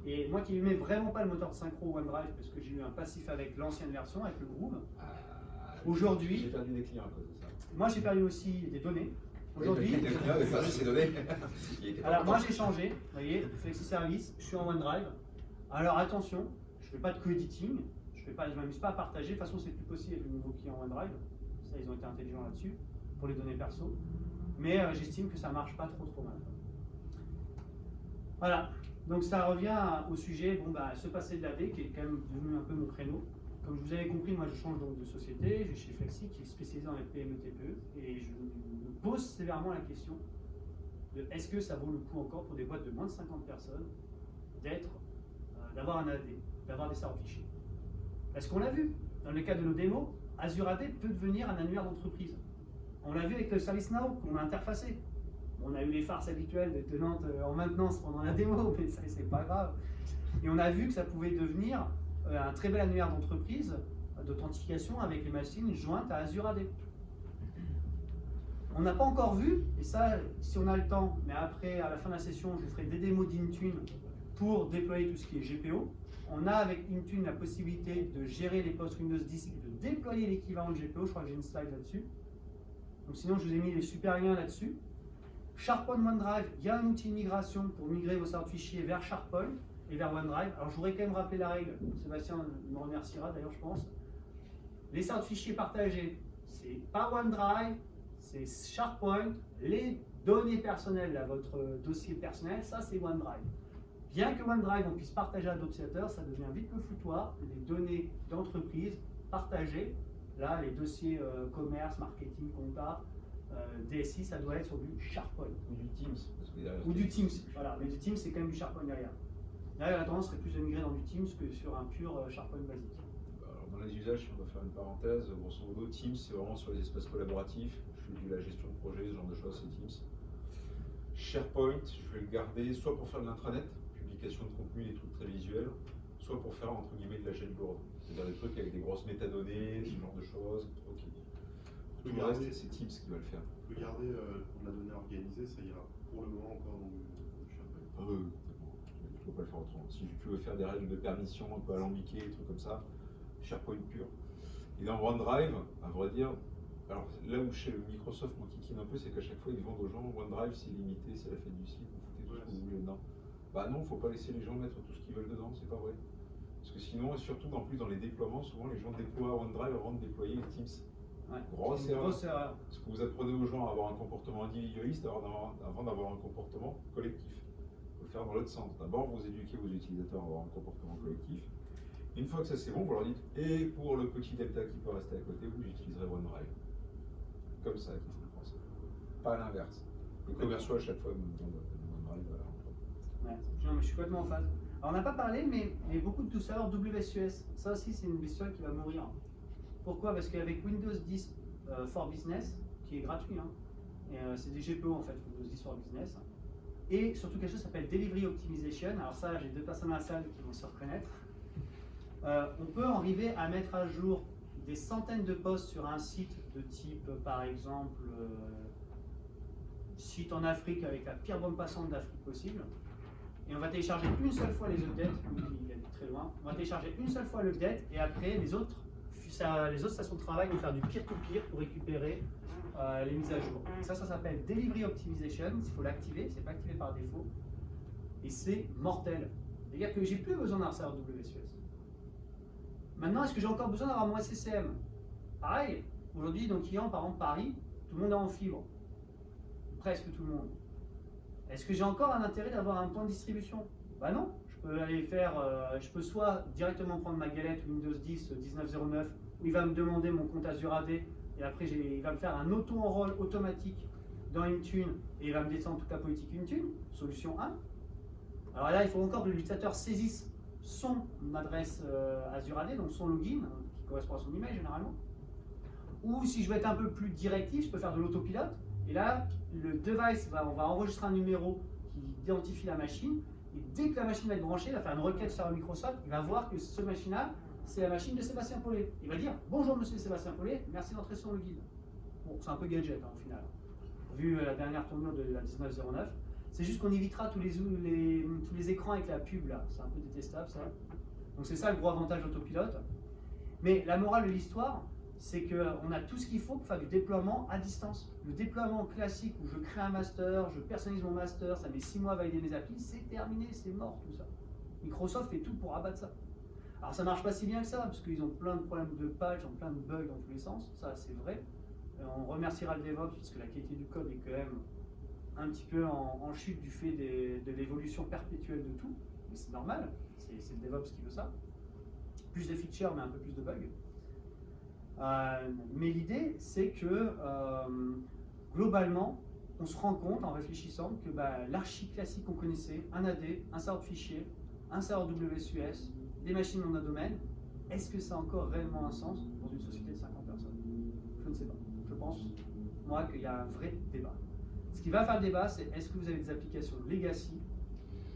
Et moi qui n'aimais vraiment pas le moteur de synchro OneDrive, parce que j'ai eu un passif avec l'ancienne version, avec le Groove, aujourd'hui, j'ai perdu des clients à cause de ça. moi j'ai perdu aussi des données. Aujourd'hui, Des clients avaient perdu ses données. alors moi j'ai changé, vous voyez, Flexi Service, je suis en OneDrive. Alors attention, je ne fais pas de co-editing, je ne m'amuse pas à partager, de toute façon c'est plus possible avec le nouveau client OneDrive, ça ils ont été intelligents là-dessus, pour les données perso, mais j'estime que ça ne marche pas trop mal. Voilà, donc ça revient au sujet, se passer de l'AD, qui est quand même devenu un peu mon créneau. Comme vous avez compris, moi je change donc de société, je suis chez Flexi qui est spécialisé dans les PME TPE, et je me pose sévèrement la question de est-ce que ça vaut le coup encore pour des boîtes de moins de 50 personnes d'avoir un AD, d'avoir des serveurs fichiers. Parce qu'on l'a vu, dans le cas de nos démos, Azure AD peut devenir un annuaire d'entreprise. On l'a vu avec le ServiceNow qu'on a interfacé. On a eu les farces habituelles de tenantes en maintenance pendant la démo, mais ça c'est pas grave. Et on a vu que ça pouvait devenir un très bel annuaire d'entreprise d'authentification avec les machines jointes à Azure AD. On n'a pas encore vu, et ça, si on a le temps, mais après, à la fin de la session, je vous ferai des démos d'Intune pour déployer tout ce qui est GPO. On a avec Intune la possibilité de gérer les postes Windows 10 et de déployer l'équivalent de GPO. Je crois que j'ai une slide là-dessus. Donc sinon, je vous ai mis les super liens là-dessus. SharePoint OneDrive, il y a un outil de migration pour migrer vos serveurs de fichiers vers SharePoint et vers OneDrive. Alors je voudrais quand même rappeler la règle. Sébastien me remerciera d'ailleurs, je pense. Les serveurs de fichiers partagés, c'est pas OneDrive, c'est SharePoint. Les données personnelles, là, votre dossier personnel, ça c'est OneDrive. Bien que OneDrive on puisse partager à d'autres utilisateurs, ça devient vite le foutoir. Les données d'entreprise partagées, là les dossiers commerce, marketing, compta, DSI, ça doit être sur du SharePoint. Ou du Teams. Ou du Teams, voilà. Mais du Teams c'est quand même du SharePoint derrière. Là la tendance serait plus de migrer dans du Teams que sur un pur SharePoint basique. Alors, dans les usages, si on doit faire une parenthèse, grosso modo, Teams c'est vraiment sur les espaces collaboratifs. Je fais de la gestion de projet, ce genre de choses, c'est Teams. SharePoint, je vais le garder soit pour faire de l'intranet, publication de contenu, des trucs très visuels, soit pour faire entre guillemets de la chaîne lourde. C'est-à-dire des trucs avec des grosses métadonnées, ce genre de choses. Ok. Tout le reste, c'est Teams qui va le faire. On peut garder pour la donnée organisée, ça ira pour le moment encore dans du SharePoint. Ah oui, tu ne peux pas le faire autrement. Si tu veux faire des règles de permission un peu alambiquées, des trucs comme ça, SharePoint pur. Et dans OneDrive, à vrai dire, alors là où chez Microsoft m'enquiquine un peu, c'est qu'à chaque fois ils vendent aux gens OneDrive c'est limité, c'est la fête du site, vous foutez tout ce que vous voulez dedans. Bah non, faut pas laisser les gens mettre tout ce qu'ils veulent dedans, c'est pas vrai. Parce que sinon, surtout en plus dans les déploiements, souvent les gens déploient OneDrive avant de déployer Teams. Ouais. Grosse Une erreur. grosse erreur. Parce que vous apprenez aux gens à avoir un comportement individualiste avant d'avoir un comportement collectif. Il faut le faire dans l'autre sens. D'abord, vous éduquez vos utilisateurs à avoir un comportement collectif. Une fois que ça c'est bon, vous leur dites et pour le petit delta qui peut rester à côté, vous utiliserez OneDrive. Comme ça qu'il faut le penser. Pas à l'inverse. Les commerciaux à chaque fois me demandent OneDrive. Ouais. Non, mais je suis complètement en phase. Alors, on n'a pas parlé, mais il y a beaucoup de tout serveurs WSUS. Ça aussi, c'est une bestiole qui va mourir. Pourquoi? Parce qu'avec Windows 10 for Business, qui est gratuit, hein, c'est des GPO en fait, Windows 10 for Business, et surtout quelque chose qui s'appelle Delivery Optimization. Alors ça, j'ai 2 personnes à la salle qui vont se reconnaître. On peut arriver à mettre à jour des centaines de postes sur un site de type, par exemple, site en Afrique avec la pire bande passante d'Afrique possible. Et on va télécharger une seule fois les updates, il est très loin. On va télécharger une seule fois l'update et après les autres stations de travail vont faire du peer-to-peer pour récupérer les mises à jour. Ça s'appelle Delivery Optimization, il faut l'activer, c'est pas activé par défaut. Et c'est mortel. C'est-à-dire que j'ai plus besoin d'un serveur WSUS. Maintenant, est-ce que j'ai encore besoin d'avoir mon SCCM? Pareil, aujourd'hui, nos clients, par exemple Paris, tout le monde est en fibre. Presque tout le monde. Est-ce que j'ai encore un intérêt d'avoir un point de distribution? Bah non, je peux aller faire, je peux soit directement prendre ma galette Windows 10 1909 où il va me demander mon compte Azure AD et après il va me faire un auto-enroll automatique dans Intune et il va me descendre toute la politique Intune, solution 1. Alors là, il faut encore que l'utilisateur saisisse son adresse Azure AD, donc son login, qui correspond à son email généralement. Ou si je veux être un peu plus directif, je peux faire de l'autopilote. Et là, le device, on va enregistrer un numéro qui identifie la machine. Et dès que la machine va être branchée, il va faire une requête sur Microsoft. Il va voir que ce machine-là, c'est la machine de Sébastien Paulet. Il va dire bonjour monsieur Sébastien Paulet, merci d'entrer sur le guide. Bon, c'est un peu gadget au final, vu la dernière tournure de la 1909. C'est juste qu'on évitera tous les écrans avec la pub là. C'est un peu détestable ça. Donc c'est ça le gros avantage d'autopilote. Mais la morale de l'histoire, c'est qu'on a tout ce qu'il faut pour faire du déploiement à distance. Le déploiement classique où je crée un master, je personnalise mon master, ça met 6 mois à valider mes applis, c'est terminé, c'est mort tout ça. Microsoft fait tout pour abattre ça. Alors ça marche pas si bien que ça, parce qu'ils ont plein de problèmes de patch, ils ont plein de bugs dans tous les sens, ça c'est vrai. On remerciera le DevOps, parce que la qualité du code est quand même un petit peu en chute du fait de l'évolution perpétuelle de tout, mais c'est normal, c'est le DevOps qui veut ça. Plus de features, mais un peu plus de bugs. Mais l'idée, c'est que globalement, on se rend compte en réfléchissant que l'archi classique qu'on connaissait, un AD, un serveur de fichiers, un serveur WSUS, des machines en un domaine, est-ce que ça a encore réellement un sens dans une société de 50 personnes? Je ne sais pas. Je pense, moi, qu'il y a un vrai débat. Ce qui va faire le débat, c'est est-ce que vous avez des applications legacy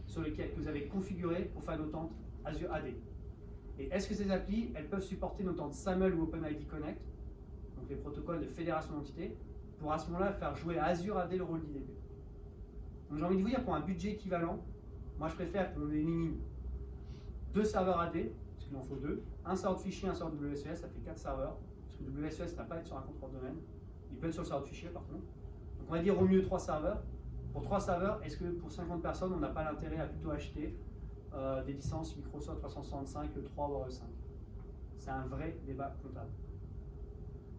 sur lesquelles vous avez configuré pour faire nos Azure AD? Et est-ce que ces applis, elles peuvent supporter nos SAML ou OpenID Connect, donc les protocoles de fédération d'entités, pour à ce moment-là faire jouer à Azure AD le rôle d'IDP. Donc j'ai envie de vous dire, pour un budget équivalent, moi je préfère qu'on élimine 2 serveurs AD, parce qu'il en faut 2, un serveur de fichiers, un serveur WSUS, ça fait 4 serveurs, parce que WSUS n'a pas à être sur un contrôle domaine, il peut être sur le serveur de fichiers par contre. Donc on va dire au mieux 3 serveurs. Pour 3 serveurs, est-ce que pour 50 personnes, on n'a pas l'intérêt à plutôt acheter des licences Microsoft 365, 3 ou 5? C'est un vrai débat comptable.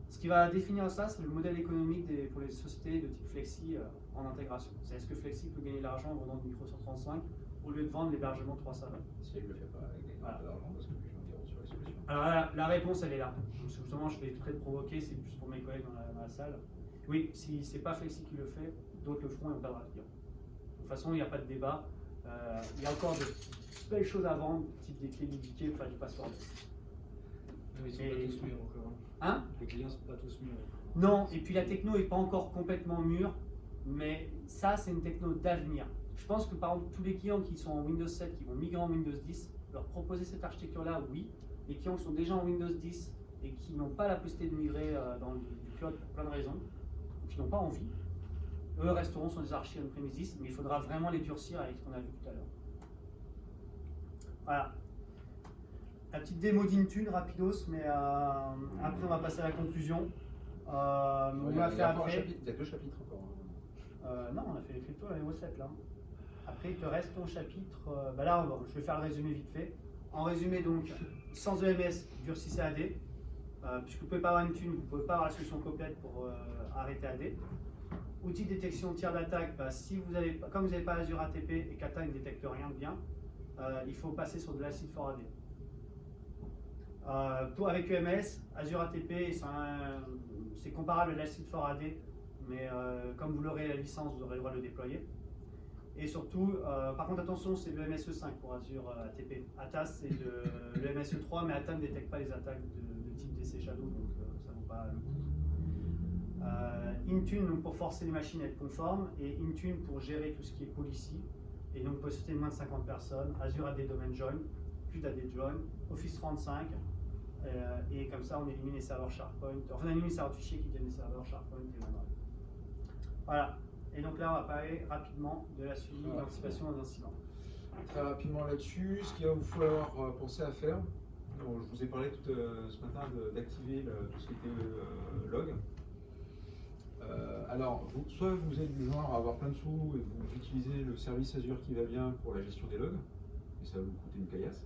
Ce qui va définir ça, c'est le modèle économique pour les sociétés de type Flexi en intégration. C'est est-ce que Flexi peut gagner de l'argent en vendant du Microsoft 35 au lieu de vendre l'hébergement 3 serveurs? Si elle ne le fait pas, elle gagne pas d'argent parce que les gens iront sur les solutions. Alors la réponse, elle est là. Donc, justement, je vais être très provoqué, c'est plus pour mes collègues dans la salle. Oui, si c'est pas Flexi qui le fait, d'autres le feront et on perdra le client. De toute façon, il n'y a pas de débat. Il y a encore de belles choses à vendre, type des clés limitées pour faire du password. Ils sont pas tous mûrs encore. Hein? Les clients sont pas tous mûrs. Non, et puis la techno n'est pas encore complètement mûre, mais ça, c'est une techno d'avenir. Je pense que par exemple, tous les clients qui sont en Windows 7, qui vont migrer en Windows 10, leur proposer cette architecture-là, oui. Les clients qui sont déjà en Windows 10 et qui n'ont pas la possibilité de migrer dans du cloud pour plein de raisons, ou qui n'ont pas envie, eux resteront sur des archives on-premises, mais il faudra vraiment les durcir avec ce qu'on a vu tout à l'heure. Voilà. La petite démo d'Intune, rapidos, mais après on va passer à la conclusion. On va faire après. Il y a 2 chapitres encore. Non, on a fait les cryptos, la V7 là. Après, il te reste ton chapitre. Là, je vais faire le résumé vite fait. En résumé, donc, sans EMS, durcissez AD. Puisque vous ne pouvez pas avoir une thune, vous ne pouvez pas avoir la solution complète pour arrêter AD. Outil de détection tir d'attaque, si vous avez, comme vous n'avez pas Azure ATP et qu'ATA ne détecte rien de bien, il faut passer sur de l'acide for AD. Avec EMS, Azure ATP, c'est comparable à l'acide for AD, mais comme vous l'aurez la licence, vous aurez le droit de le déployer. Et surtout, par contre attention, c'est le MSE5 pour Azure ATP. ATA c'est le MSE3, mais ATA ne détecte pas les attaques de type DC Shadow, donc ça ne vaut pas le coup. Intune donc pour forcer les machines à être conformes, et Intune pour gérer tout ce qui est policy, et donc possibilité de moins de 50 personnes, Azure AD Domain Join, plus d'AD Join, Office 35, et comme ça on élimine les serveurs SharePoint, enfin on élimine les serveurs fichiers qui viennent des serveurs SharePoint et OneDrive. Voilà, et donc là on va parler rapidement de la suivi d'anticipation des incidents. Très rapidement là-dessus, ce qu'il va vous falloir penser à faire, bon, je vous ai parlé ce matin d'activer tout ce qui était log. Alors, soit vous êtes du genre à avoir plein de sous et vous utilisez le service Azure qui va bien pour la gestion des logs, et ça va vous coûter une caillasse,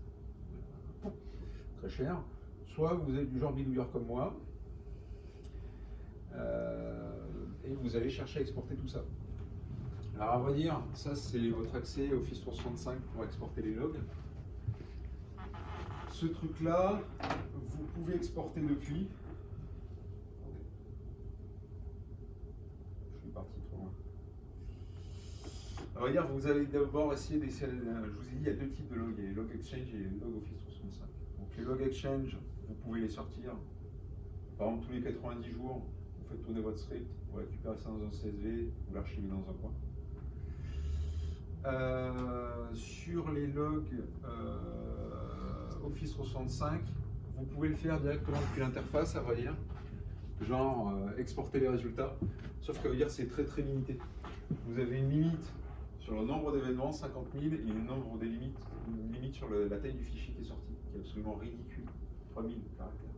très cher. Soit vous êtes du genre bidouilleur comme moi, et vous allez chercher à exporter tout ça. Alors à vrai dire, ça c'est votre accès Office 365 pour exporter les logs. Ce truc-là, vous pouvez exporter depuis. Je suis parti trop loin. À vrai dire, vous allez d'abord essayer d'essayer. Je vous ai dit, il y a deux types de logs. Il y a les logs Exchange et les logs Office 365. Donc les logs Exchange, vous pouvez les sortir. Par exemple, tous les 90 jours, vous faites tourner votre script, vous récupérez ça dans un CSV, vous l'archivez dans un coin. Sur les logs Office 365, vous pouvez le faire directement depuis l'interface, à vrai dire, genre exporter les résultats, sauf que dire c'est très très limité. Vous avez une limite sur le nombre d'événements, 50 000, et une limite sur la taille du fichier qui est sorti, qui est absolument ridicule, 3000 caractères.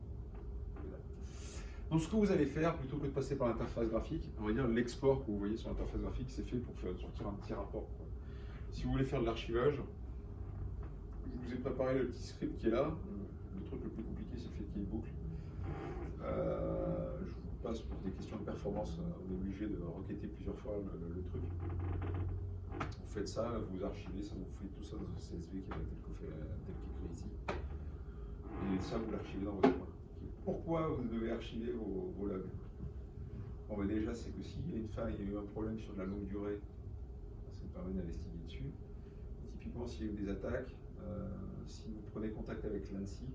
Donc ce que vous allez faire, plutôt que de passer par l'interface graphique, on va dire l'export que vous voyez sur l'interface graphique, c'est fait pour faire sortir un petit rapport, quoi. Si vous voulez faire de l'archivage, je vous ai préparé le petit script qui est là. Le truc le plus compliqué, c'est le fait qu'il y ait une boucle. Je vous passe pour des questions de performance, on est obligé de requêter plusieurs fois le truc. Vous faites ça, vous archivez, ça vous fait tout ça dans un CSV qui est tel qu'écrit ici. Et ça, vous l'archivez dans votre coin. Pourquoi vous devez archiver vos logs? Bon, ben déjà, c'est que s'il y a une faille, il y a eu un problème sur de la longue durée, ça me permet d'investiguer dessus. Typiquement, s'il y a eu des attaques, si vous prenez contact avec l'ANSSI,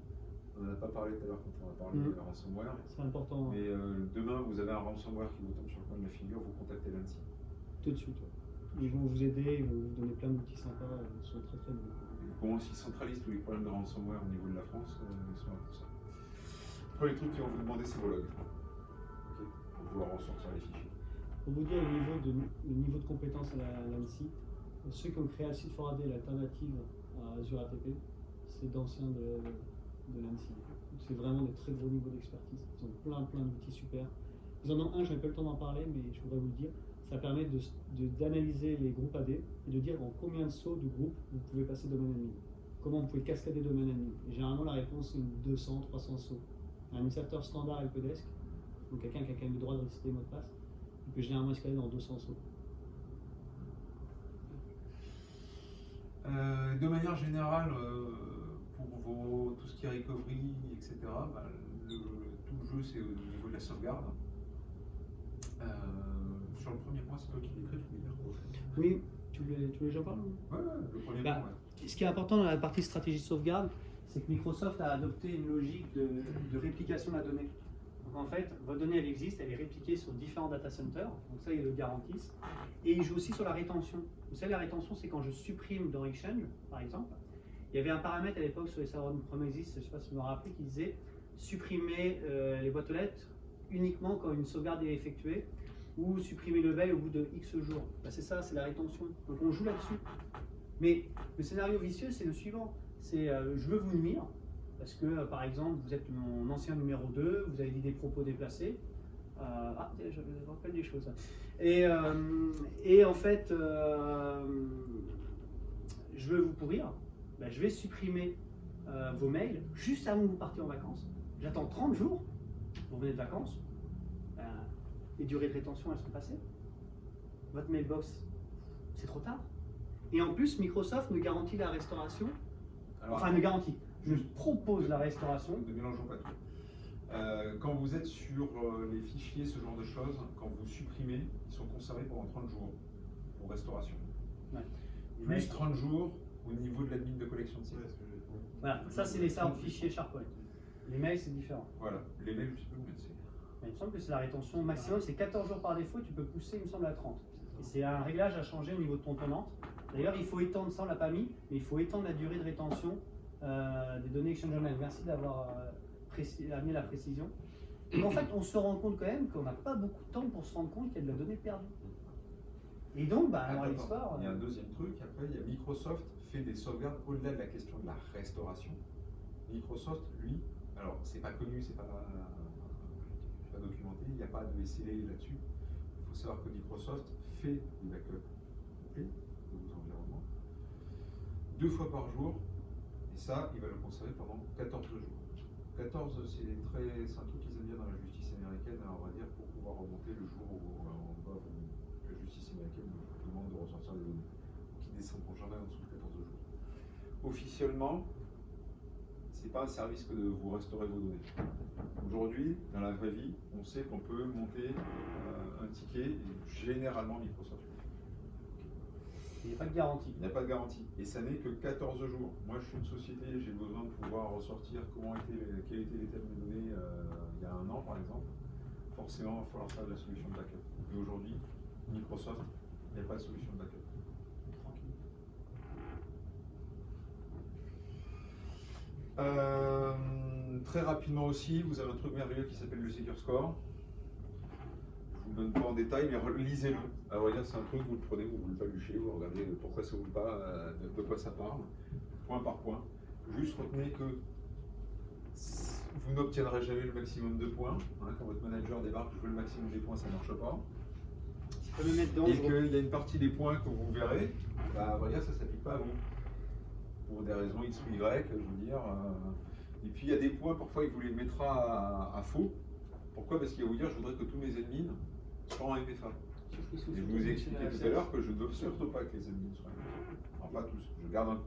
on n'en a pas parlé tout à l'heure quand on a parlé de ransomware. C'est important. Mais demain, vous avez un ransomware qui vous tombe sur le coin de la figure, vous contactez l'ANSSI. Tout de suite. Ils vont vous aider, ils vont vous donner plein d'outils sympas, ils sont très très bons. Bon, s'ils centralisent tous les problèmes de ransomware au niveau de la France, ils sont là pour ça. Après, les trucs qu'ils vont vous demander, c'est vos logs. Okay. Pour pouvoir ressortir les fichiers. Pour vous dire le niveau de compétence à l'ANSSI, ceux qui ont créé Acid for AD, l'alternative à Azure ATP, c'est d'anciens de l'ANSSI. C'est vraiment des très gros niveaux d'expertise. Ils ont plein d'outils super. Ils en ont un, je n'ai pas le temps d'en parler, mais je voudrais vous le dire. Ça permet d'analyser les groupes AD et de dire en combien de sauts de groupes vous pouvez passer domaine admin. Comment vous pouvez cascader domaine admin. Et généralement, la réponse c'est 200, 300 sauts. Un administrateur standard helpdesk, donc quelqu'un qui a quand même le droit de réciter les mots de passe, il peut généralement escalader dans 200 sauts. De manière générale, pour tout ce qui est recovery, etc., tout le jeu c'est au niveau de la sauvegarde. Sur le premier point, c'est toi qui l'écris, tu veux dire quoi? Oui, tu voulais que j'en parle? Ouais, le premier point. Ouais. Ce qui est important dans la partie stratégie de sauvegarde, c'est que Microsoft a adopté une logique de réplication de la donnée. Donc en fait, votre donnée, elle existe, elle est répliquée sur différents data centers, donc ça, ils le garantissent. Et ils jouent aussi sur la rétention. Vous savez, la rétention, c'est quand je supprime dans Exchange, par exemple. Il y avait un paramètre à l'époque sur les serveurs de Prometheus, je ne sais pas si vous vous rappelez, qui disait supprimer les boîtes aux lettres uniquement quand une sauvegarde est effectuée, ou supprimer le veille au bout de X jours. Ben, c'est ça, c'est la rétention. Donc on joue là-dessus. Mais le scénario vicieux, c'est le suivant. C'est je veux vous nuire, parce que par exemple, vous êtes mon ancien numéro 2, vous avez dit des propos déplacés. Je me rappelle des choses. Et en fait, je veux vous pourrir. Ben, je vais supprimer vos mails juste avant que vous partiez en vacances. J'attends 30 jours, vous venez de vacances, les durées de rétention elles sont passées. Votre mailbox, c'est trop tard. Et en plus, Microsoft me garantit la restauration, Alors, enfin me garantit, je propose la restauration. ne mélangeons pas tout. Quand vous êtes sur les fichiers, ce genre de choses, quand vous supprimez, ils sont conservés pendant 30 jours pour restauration. Ouais. Plus 30 jours au niveau de l'admin de collection de sites. Voilà, ça c'est les fichiers SharePoint. Les mails c'est différent. Voilà, les mails, je sais pas, mais c'est. Mais il me semble que c'est la rétention maximum, c'est 14 jours par défaut, tu peux pousser, il me semble, à 30. Et c'est un réglage à changer au niveau de ton tenant. D'ailleurs, il faut étendre, ça on l'a pas mis, mais il faut étendre la durée de rétention des données Exchange Online. Merci d'avoir amené la précision. Et en fait, on se rend compte quand même qu'on n'a pas beaucoup de temps pour se rendre compte qu'il y a de la donnée perdue. Et donc, alors Attends, l'histoire. il y a un deuxième truc, après, il y a Microsoft fait des sauvegardes au-delà de la question de la restauration. Microsoft, lui, alors c'est pas connu, c'est pas documenté, il n'y a pas de SLA là-dessus. Il faut savoir que Microsoft fait des backups complets de vos environnements 2 fois par jour, et ça, il va le conserver pendant 14 jours. 14, c'est un truc qu'ils aiment bien dans la justice américaine, alors on va dire pour pouvoir remonter le jour où la justice américaine vous demande de ressortir les données, qui descendront jamais en dessous de 14 jours. Officiellement, c'est pas un service que de vous restaurer vos données. Aujourd'hui, dans la vraie vie, on sait qu'on peut monter un ticket, et généralement Microsoft. Il n'y a pas de garantie. Il n'y a pas de garantie. Et ça n'est que 14 jours. Moi, je suis une société, j'ai besoin de pouvoir ressortir quel était l'état de mes données il y a 1 an, par exemple. Forcément, il va falloir faire de la solution de backup. Et aujourd'hui, Microsoft, il n'y a pas de solution de backup. Très rapidement aussi, vous avez un truc merveilleux qui s'appelle le Secure Score. Je ne vous le donne pas en détail, mais lisez-le. À vrai dire, c'est un truc, vous le prenez, vous le paluchez, vous regardez pourquoi ça vous pas, de quoi ça parle, point par point. Juste retenez que vous n'obtiendrez jamais le maximum de points. Hein, quand votre manager débarque, je veux le maximum des points, ça ne marche pas. Tu peux me mettre dedans. Et qu'il y a une partie des points que vous verrez, bah, à vrai dire, ça ne s'applique pas à vous. Pour des raisons X ou Y, je veux dire. Et puis il y a des points, parfois il vous les mettra à faux. Pourquoi? Parce qu'il va vous dire, je voudrais que tous mes admins soient en MFA. Et je vous ai expliqué tout à l'heure que je ne veux surtout pas que les admins soient en MFA. Enfin, pas tous, je garde un compte.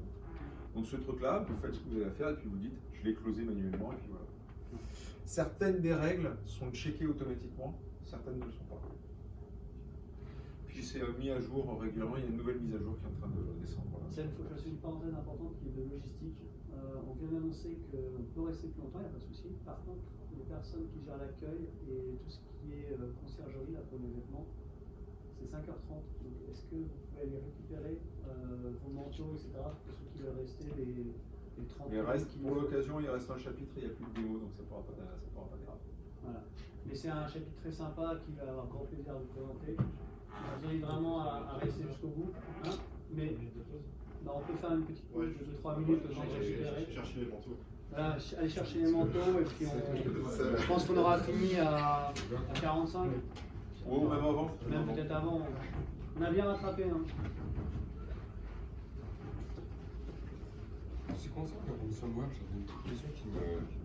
Donc ce truc-là, vous faites ce que vous avez à faire et puis vous dites, je l'ai closé manuellement et puis voilà. Certaines des règles sont checkées automatiquement, certaines ne le sont pas. Puis c'est mis à jour régulièrement, il y a une nouvelle mise à jour qui est en train de descendre. Voilà. Il faut que je fasse une parenthèse importante qui est de logistique. On vient d'annoncer qu'on peut rester plus longtemps, il n'y a pas de souci. Par contre, les personnes qui gèrent l'accueil et tout ce qui est conciergerie là, pour les vêtements, c'est 5h30. Donc est-ce que vous pouvez aller récupérer vos manteaux, etc. pour ceux qui veulent rester les 30 minutes Pour l'occasion, il reste un chapitre, il n'y a plus de démo, donc ça ne pourra pas grave. Voilà. Mais c'est un chapitre très sympa qui va avoir grand plaisir à vous présenter. Je vous invite vraiment à rester jusqu'au bout. Hein, mais bah, on peut faire une petite pause de 3 minutes le temps de récupérer. Chercher les manteaux. Voilà, aller chercher les manteaux et puis je pense qu'on aura fini à 45. Ou même avant. Même peut-être avant. On a bien rattrapé. Hein. C'est concernant le ransomware, j'avais une petite question qui me